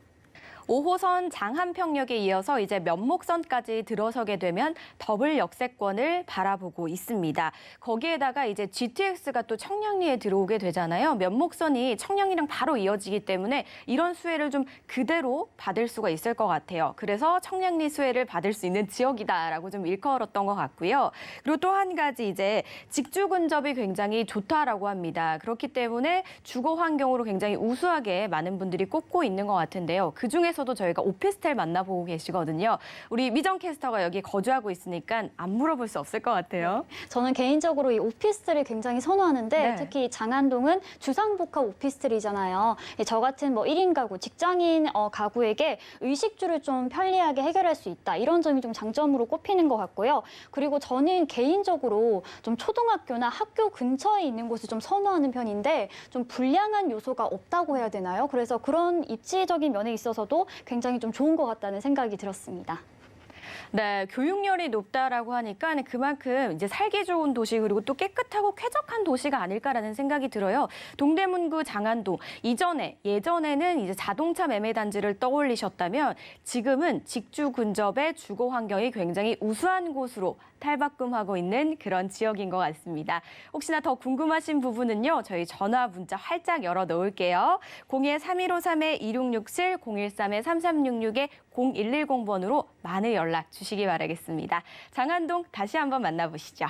5호선 장한평역에 이어서 이제 면목선까지 들어서게 되면 더블 역세권을 바라보고 있습니다. 거기에다가 이제 GTX가 또 청량리에 들어오게 되잖아요. 면목선이 청량리랑 바로 이어지기 때문에 이런 수혜를 좀 그대로 받을 수가 있을 것 같아요. 그래서 청량리 수혜를 받을 수 있는 지역이다라고 좀 일컬었던 것 같고요. 그리고 또 한 가지 이제 직주 근접이 굉장히 좋다라고 합니다. 그렇기 때문에 주거 환경으로 굉장히 우수하게 많은 분들이 꼽고 있는 것 같은데요. 그중에서도 저희가 오피스텔 만나보고 계시거든요. 우리 미정 캐스터가 여기 거주하고 있으니까 안 물어볼 수 없을 것 같아요. 저는 개인적으로 이 오피스텔을 굉장히 선호하는데 네. 특히 장안동은 주상복합 오피스텔이잖아요. 저 같은 뭐 1인 가구, 직장인 가구에게 의식주를 좀 편리하게 해결할 수 있다. 이런 점이 좀 장점으로 꼽히는 것 같고요. 그리고 저는 개인적으로 좀 초등학교나 학교 근처에 있는 곳을 좀 선호하는 편인데 좀 불량한 요소가 없다고 해야 되나요? 그래서 그런 입지적인 면에 있어서도 굉장히 좀 좋은 것 같다는 생각이 들었습니다. 네, 교육열이 높다라고 하니까 그만큼 이제 살기 좋은 도시 그리고 또 깨끗하고 쾌적한 도시가 아닐까라는 생각이 들어요. 동대문구 장안동 예전에는 이제 자동차 매매 단지를 떠올리셨다면 지금은 직주 근접의 주거 환경이 굉장히 우수한 곳으로 탈바꿈하고 있는 그런 지역인 것 같습니다. 혹시나 더 궁금하신 부분은요, 저희 전화 문자 활짝 열어 놓을게요. 02-3153-2667, 013-3366-0110번으로 많은 연락 주시기 바라겠습니다. 장안동 다시 한번 만나보시죠.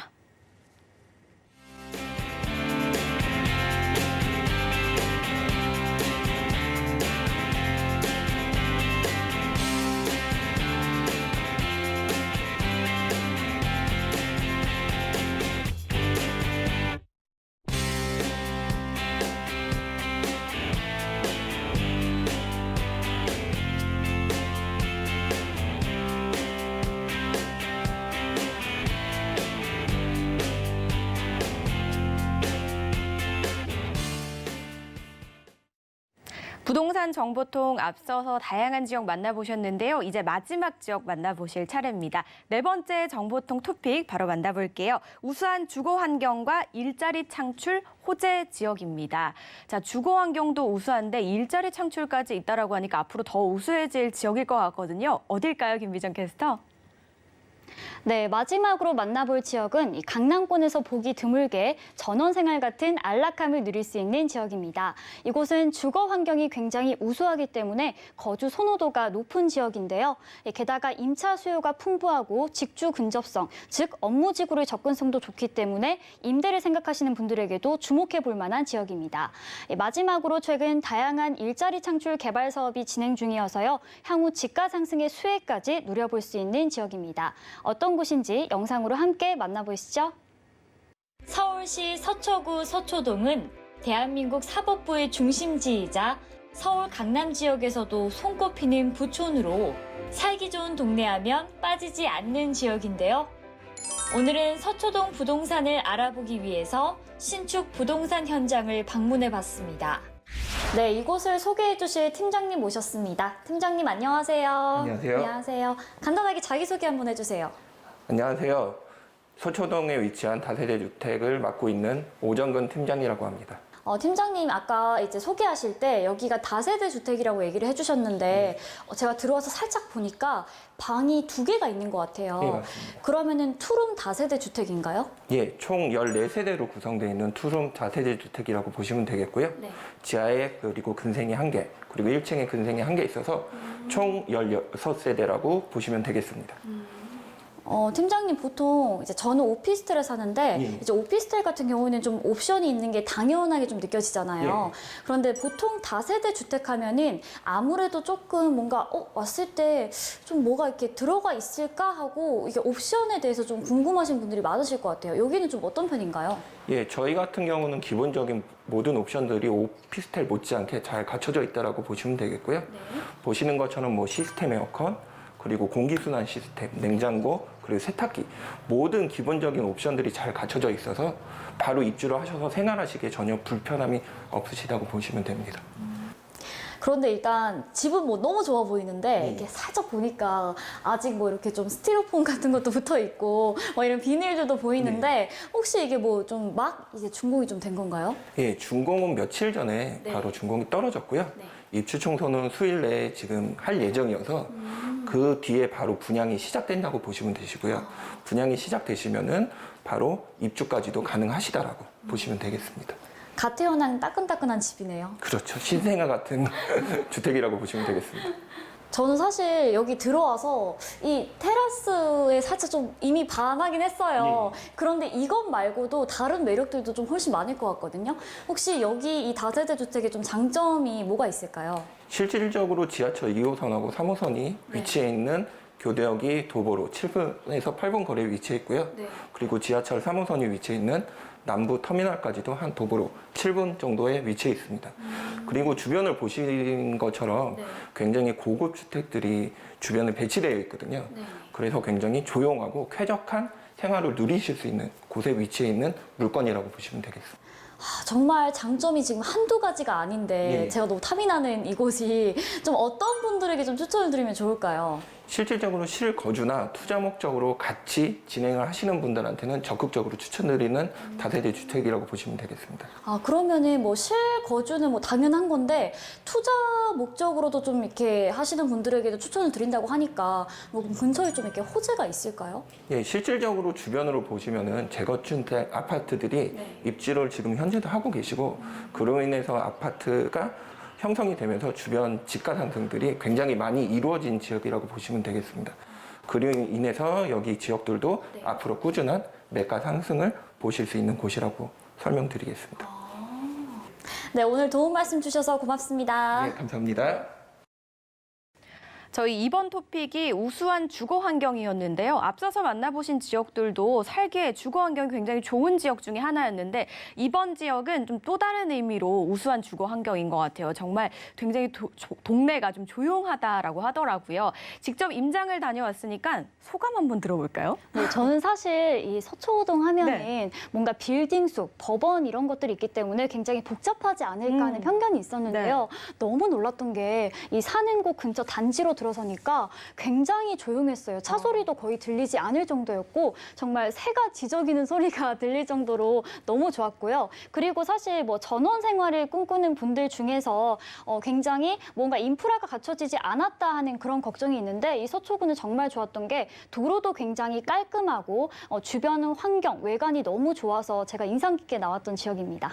부동산 정보통 앞서서 다양한 지역 만나보셨는데요. 이제 마지막 지역 만나보실 차례입니다. 네 번째 정보통 토픽 바로 만나볼게요. 우수한 주거 환경과 일자리 창출 호재 지역입니다. 자, 주거 환경도 우수한데 일자리 창출까지 있다라고 하니까 앞으로 더 우수해질 지역일 것 같거든요. 어딜까요, 김미정 캐스터? 네, 마지막으로 만나볼 지역은 이 강남권에서 보기 드물게 전원생활 같은 안락함을 누릴 수 있는 지역입니다. 이곳은 주거 환경이 굉장히 우수하기 때문에 거주 선호도가 높은 지역인데요. 게다가 임차 수요가 풍부하고 직주 근접성, 즉 업무지구의 접근성도 좋기 때문에 임대를 생각하시는 분들에게도 주목해 볼 만한 지역입니다. 마지막으로 최근 다양한 일자리 창출 개발 사업이 진행 중이어서요. 향후 집가 상승의 수혜까지 누려볼 수 있는 지역입니다. 어떤 곳인지 영상으로 함께 만나보시죠. 서울시 서초구 서초동은 대한민국 사법부의 중심지이자 서울 강남 지역에서도 손꼽히는 부촌으로 살기 좋은 동네하면 빠지지 않는 지역인데요. 오늘은 서초동 부동산을 알아보기 위해서 신축 부동산 현장을 방문해 봤습니다. 네, 이곳을 소개해 주실 팀장님 모셨습니다. 팀장님 안녕하세요. 안녕하세요. 안녕하세요. 간단하게 자기소개 한번 해주세요. 안녕하세요. 서초동에 위치한 다세대 주택을 맡고 있는 오정근 팀장이라고 합니다. 팀장님 아까 이제 소개하실 때 여기가 다세대 주택이라고 얘기를 해주셨는데 제가 들어와서 살짝 보니까 방이 2개가 있는 것 같아요. 네, 맞습니다. 그러면은 투룸 다세대 주택인가요? 예, 총 14세대로 구성되어 있는 투룸 다세대 주택이라고 보시면 되겠고요. 네. 지하에 그리고 근생이 1개, 그리고 1층에 근생이 1개 있어서 총 16세대라고 보시면 되겠습니다. 팀장님 보통 이제 저는 오피스텔에 사는데 예. 이제 오피스텔 같은 경우는 좀 옵션이 있는 게 당연하게 좀 느껴지잖아요. 그런데 보통 다세대 주택 하면은 아무래도 조금 뭔가 왔을 때 좀 뭐가 이렇게 들어가 있을까 하고 이게 옵션에 대해서 좀 궁금하신 분들이 많으실 것 같아요. 여기는 좀 어떤 편인가요? 예, 저희 같은 경우는 기본적인 모든 옵션들이 오피스텔 못지않게 잘 갖춰져 있다고 보시면 되겠고요. 보시는 것처럼 뭐 시스템 에어컨, 그리고 공기순환 시스템, 냉장고, 그리고 세탁기 모든 기본적인 옵션들이 잘 갖춰져 있어서 바로 입주를 하셔서 생활하시기에 전혀 불편함이 없으시다고 보시면 됩니다. 그런데 일단 집은 뭐 너무 좋아 보이는데 이렇게 살짝 보니까 아직 뭐 이렇게 좀 스티로폼 같은 것도 붙어 있고 뭐 이런 비닐들도 보이는데 혹시 이게 뭐 좀 막 이제 준공이 좀 된 건가요? 예, 준공은 며칠 전에 바로 준공이 떨어졌고요. 입주 청소는 수일 내에 지금 할 예정이어서 그 뒤에 바로 분양이 시작된다고 보시면 되시고요. 분양이 시작되시면은 바로 입주까지도 가능하시다라고 보시면 되겠습니다. 갓 태어난 따끈따끈한 집이네요. 그렇죠. 신생아 같은 주택이라고 보시면 되겠습니다. 저는 사실 여기 들어와서 이 테라스에 살짝 좀 이미 반하긴 했어요. 그런데 이것 말고도 다른 매력들도 좀 훨씬 많을 것 같거든요. 혹시 여기 이 다세대 주택의 좀 장점이 뭐가 있을까요? 실질적으로 지하철 2호선하고 3호선이 위치해 있는 교대역이 도보로 7분에서 8분 거리에 위치해 있고요. 그리고 지하철 3호선이 위치해 있는 남부 터미널까지도 한 도보로 7분 정도에 위치해 있습니다. 그리고 주변을 보시는 것처럼 굉장히 고급 주택들이 주변에 배치되어 있거든요. 그래서 굉장히 조용하고 쾌적한 생활을 누리실 수 있는 곳에 위치해 있는 물건이라고 보시면 되겠습니다. 정말 장점이 지금 한두 가지가 아닌데 제가 너무 탐이 나는 이곳이 좀 어떤 분들에게 좀 추천을 드리면 좋을까요? 실질적으로 실거주나 투자 목적으로 같이 진행을 하시는 분들한테는 적극적으로 추천드리는 다세대 주택이라고 보시면 되겠습니다. 그러면은 뭐 실거주는 뭐 당연한 건데 투자 목적으로도 좀 이렇게 하시는 분들에게도 추천을 드린다고 하니까 뭐 근처에 좀 이렇게 호재가 있을까요? 예, 실질적으로 주변으로 보시면은 재건축 아파트들이 입지를 지금 현재도 하고 계시고 그로 인해서 아파트가 형성이 되면서 주변 집가 상승들이 굉장히 많이 이루어진 지역이라고 보시면 되겠습니다. 그로 인해서 여기 지역들도 앞으로 꾸준한 매가 상승을 보실 수 있는 곳이라고 설명드리겠습니다. 네, 오늘 도움 말씀 주셔서 고맙습니다. 네, 감사합니다. 저희 이번 토픽이 우수한 주거 환경이었는데요. 앞서서 만나보신 지역들도 살기에 주거 환경이 굉장히 좋은 지역 중에 하나였는데 이번 지역은 좀 또 다른 의미로 우수한 주거 환경인 것 같아요. 정말 굉장히 동네가 좀 조용하다라고 하더라고요. 직접 임장을 다녀왔으니까 소감 한번 들어볼까요? 네, 저는 사실 이 서초동 하면은 뭔가 빌딩 숲, 법원 이런 것들이 있기 때문에 굉장히 복잡하지 않을까 하는 편견이 있었는데요. 너무 놀랐던 게 이 사는 곳 근처 단지로 들어서니까 굉장히 조용했어요. 차 소리도 거의 들리지 않을 정도였고 정말 새가 지저귀는 소리가 들릴 정도로 너무 좋았고요. 그리고 사실 뭐 전원 생활을 꿈꾸는 분들 중에서 굉장히 뭔가 인프라가 갖춰지지 않았다 하는 그런 걱정이 있는데 이 서초구는 정말 좋았던 게 도로도 굉장히 깔끔하고 주변은 환경, 외관이 너무 좋아서 제가 인상 깊게 나왔던 지역입니다.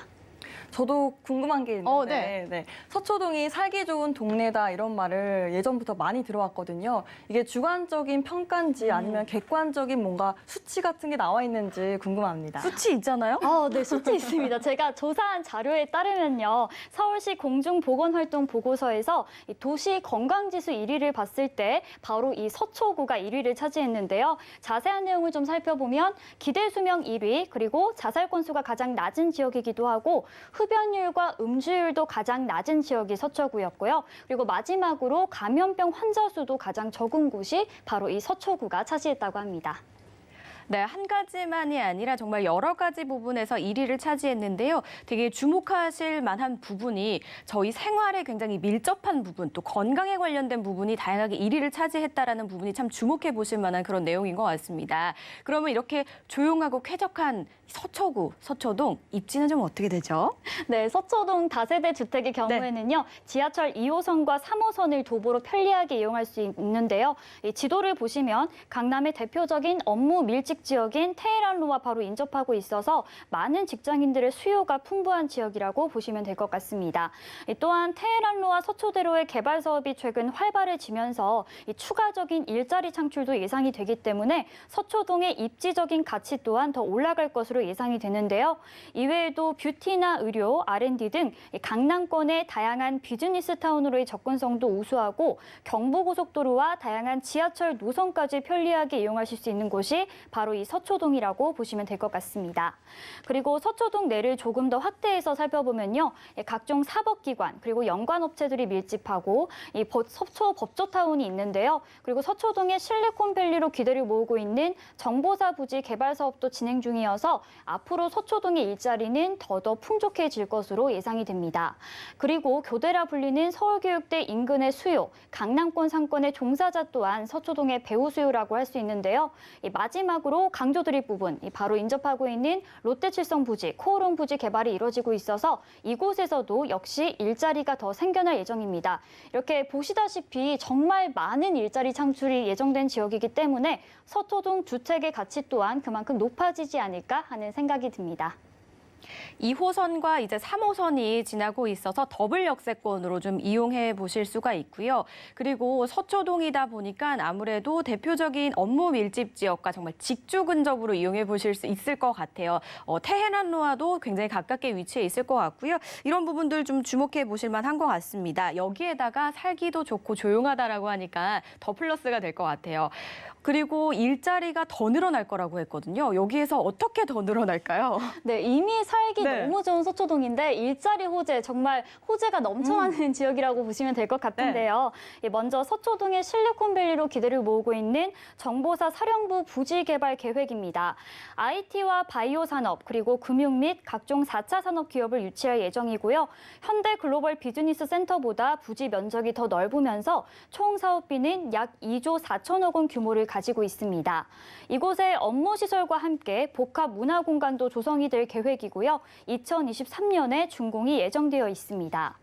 저도 궁금한 게 있는데 서초동이 살기 좋은 동네다 이런 말을 예전부터 많이 들어왔거든요. 이게 주관적인 평가인지 아니면 객관적인 뭔가 수치 같은 게 나와 있는지 궁금합니다. 수치 있잖아요? 네, 수치 있습니다. 제가 조사한 자료에 따르면요. 서울시 공중보건활동 보고서에서 이 도시 건강지수 1위를 봤을 때 바로 이 서초구가 1위를 차지했는데요. 자세한 내용을 좀 살펴보면 기대수명 1위, 그리고 자살 건수가 가장 낮은 지역이기도 하고 흡연율과 음주율도 가장 낮은 지역이 서초구였고요. 그리고 마지막으로 감염병 환자 수도 가장 적은 곳이 바로 이 서초구가 차지했다고 합니다. 네, 한 가지만이 아니라 정말 여러 가지 부분에서 1위를 차지했는데요. 되게 주목하실 만한 부분이 저희 생활에 굉장히 밀접한 부분, 또 건강에 관련된 부분이 다양하게 1위를 차지했다라는 부분이 참 주목해 보실 만한 그런 내용인 것 같습니다. 그러면 이렇게 조용하고 쾌적한 서초구, 서초동 입지는 좀 어떻게 되죠? 네, 서초동 다세대 주택의 경우에는요. 지하철 2호선과 3호선을 도보로 편리하게 이용할 수 있는데요. 이 지도를 보시면 강남의 대표적인 업무 밀집 지역인 테헤란로와 바로 인접하고 있어서 많은 직장인들의 수요가 풍부한 지역이라고 보시면 될 것 같습니다. 또한 테헤란로와 서초대로의 개발 사업이 최근 활발해지면서 추가적인 일자리 창출도 예상이 되기 때문에 서초동의 입지적인 가치 또한 더 올라갈 것으로 예상이 되는데요. 이외에도 뷰티나 의료, R&D 등 강남권의 다양한 비즈니스 타운으로의 접근성도 우수하고 경부고속도로와 다양한 지하철 노선까지 편리하게 이용하실 수 있는 곳이 바로 이 서초동이라고 보시면 될 것 같습니다. 그리고 서초동 내를 조금 더 확대해서 살펴보면요. 각종 사법기관 그리고 연관업체들이 밀집하고 이 서초 법조타운이 있는데요. 그리고 서초동의 실리콘밸리로 기대를 모으고 있는 정보사 부지 개발 사업도 진행 중이어서 앞으로 서초동의 일자리는 더더 풍족해질 것으로 예상이 됩니다. 그리고 교대라 불리는 서울교육대 인근의 수요, 강남권 상권의 종사자 또한 서초동의 배후 수요라고 할 수 있는데요. 마지막으로 강조드릴 부분, 바로 인접하고 있는 롯데칠성 부지, 코오롱 부지 개발이 이뤄지고 있어서 이곳에서도 역시 일자리가 더 생겨날 예정입니다. 이렇게 보시다시피 정말 많은 일자리 창출이 예정된 지역이기 때문에 서초동 주택의 가치 또한 그만큼 높아지지 않을까 하는 생각이 듭니다. 2호선과 이제 3호선이 지나고 있어서 더블 역세권으로 좀 이용해 보실 수가 있고요. 그리고 서초동이다 보니까 아무래도 대표적인 업무 밀집 지역과 정말 직주 근접으로 이용해 보실 수 있을 것 같아요. 테헤란로와도 굉장히 가깝게 위치해 있을 것 같고요. 이런 부분들 좀 주목해 보실 만한 것 같습니다. 여기에다가 살기도 좋고 조용하다라고 하니까 더 플러스가 될 것 같아요. 그리고 일자리가 더 늘어날 거라고 했거든요. 여기에서 어떻게 더 늘어날까요? 네, 이미 살기 너무 좋은 서초동인데 일자리 호재, 정말 호재가 넘쳐나는 지역이라고 보시면 될 것 같은데요. 먼저 서초동의 실리콘밸리로 기대를 모으고 있는 정보사 사령부 부지 개발 계획입니다. IT와 바이오 산업, 그리고 금융 및 각종 4차 산업 기업을 유치할 예정이고요. 현대 글로벌 비즈니스 센터보다 부지 면적이 더 넓으면서 총 사업비는 약 2조 4천억 원 규모를 가지고 있습니다. 이곳에 업무 시설과 함께 복합 문화 공간도 조성이 될 계획이고요. 2023년에 준공이 예정되어 있습니다.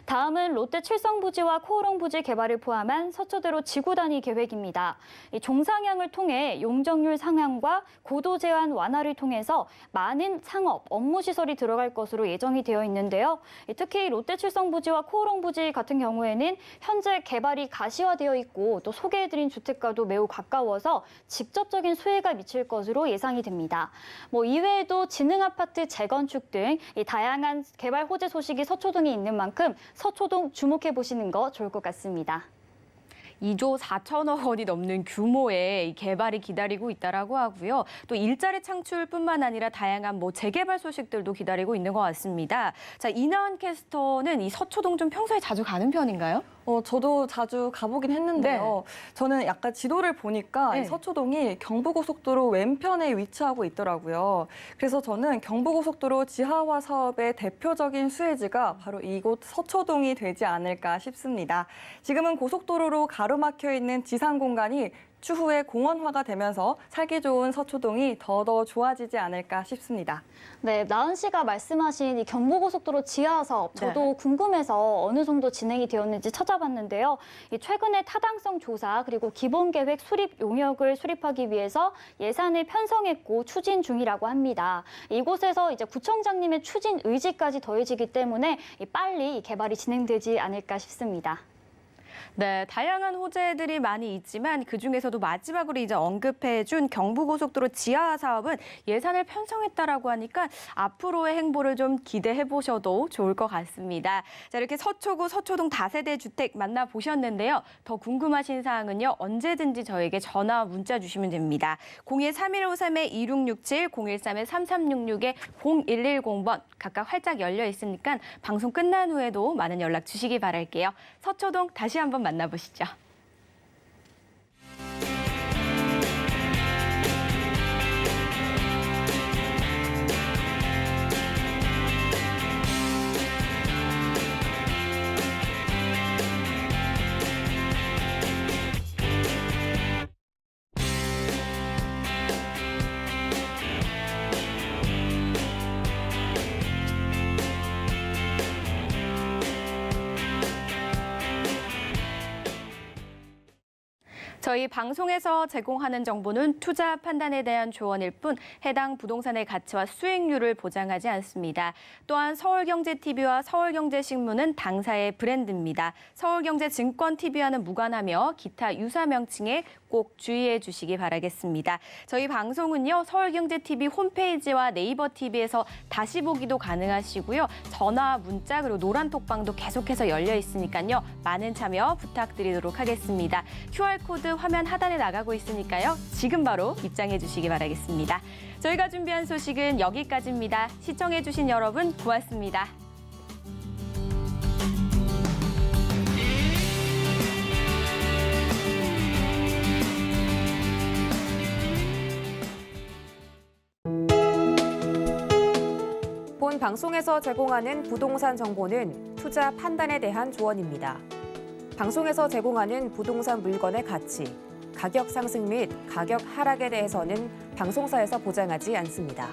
다음은 롯데 칠성 부지와 코오롱 부지 개발을 포함한 서초대로 지구 단위 계획입니다. 종상향을 통해 용적률 상향과 고도 제한 완화를 통해서 많은 상업, 업무 시설이 들어갈 것으로 예정이 되어 있는데요. 특히 롯데 칠성 부지와 코오롱 부지 같은 경우에는 현재 개발이 가시화되어 있고 또 소개해드린 주택과도 매우 가까워서 직접적인 수혜가 미칠 것으로 예상이 됩니다. 이외에도 지능 아파트 재건축 등 다양한 개발 호재 소식이 서초동에 있는 만큼 서초동 주목해 보시는 거 좋을 것 같습니다. 2조 4천억 원이 넘는 규모의 개발이 기다리고 있다라고 하고요. 또 일자리 창출뿐만 아니라 다양한 재개발 소식들도 기다리고 있는 것 같습니다. 자, 이나은 캐스터는 이 서초동 좀 평소에 자주 가는 편인가요? 저도 자주 가보긴 했는데요. 저는 약간 지도를 보니까 이 서초동이 경부고속도로 왼편에 위치하고 있더라고요. 그래서 저는 경부고속도로 지하화 사업의 대표적인 수혜지가 바로 이곳 서초동이 되지 않을까 싶습니다. 지금은 고속도로로 가로막혀 있는 지상 공간이 추후에 공원화가 되면서 살기 좋은 서초동이 더더 좋아지지 않을까 싶습니다. 네, 나은 씨가 말씀하신 이 경부고속도로 지하 사업, 저도 궁금해서 어느 정도 진행이 되었는지 찾아봤는데요. 최근에 타당성 조사 그리고 기본계획 수립 용역을 수립하기 위해서 예산을 편성했고 추진 중이라고 합니다. 이곳에서 이제 구청장님의 추진 의지까지 더해지기 때문에 빨리 개발이 진행되지 않을까 싶습니다. 네, 다양한 호재들이 많이 있지만 그중에서도 마지막으로 이제 언급해준 경부고속도로 지하 사업은 예산을 편성했다라고 하니까 앞으로의 행보를 좀 기대해 보셔도 좋을 것 같습니다. 자, 이렇게 서초구, 서초동 다세대 주택 만나보셨는데요. 더 궁금하신 사항은요, 언제든지 저에게 전화, 문자 주시면 됩니다. 013-1553-2667, 013-3366-0110번 각각 활짝 열려 있으니까 방송 끝난 후에도 많은 연락 주시기 바랄게요. 서초동 다시 한번 만나보시죠. 저희 방송에서 제공하는 정보는 투자 판단에 대한 조언일 뿐 해당 부동산의 가치와 수익률을 보장하지 않습니다. 또한 서울경제TV와 서울경제신문은 당사의 브랜드입니다. 서울경제증권TV와는 무관하며 기타 유사 명칭에 꼭 주의해 주시기 바라겠습니다. 저희 방송은요, 서울경제TV 홈페이지와 네이버 TV에서 다시 보기도 가능하시고요. 전화, 문자, 그리고 노란톡방도 계속해서 열려 있으니까요. 많은 참여 부탁드리도록 하겠습니다. QR코드 화면 하단에 나가고 있으니까요. 지금 바로 입장해 주시기 바라겠습니다. 저희가 준비한 소식은 여기까지입니다. 시청해 주신 여러분 고맙습니다. 본 방송에서 제공하는 부동산 정보는 투자 판단에 대한 조언입니다. 방송에서 제공하는 부동산 물건의 가치, 가격 상승 및 가격 하락에 대해서는 방송사에서 보장하지 않습니다.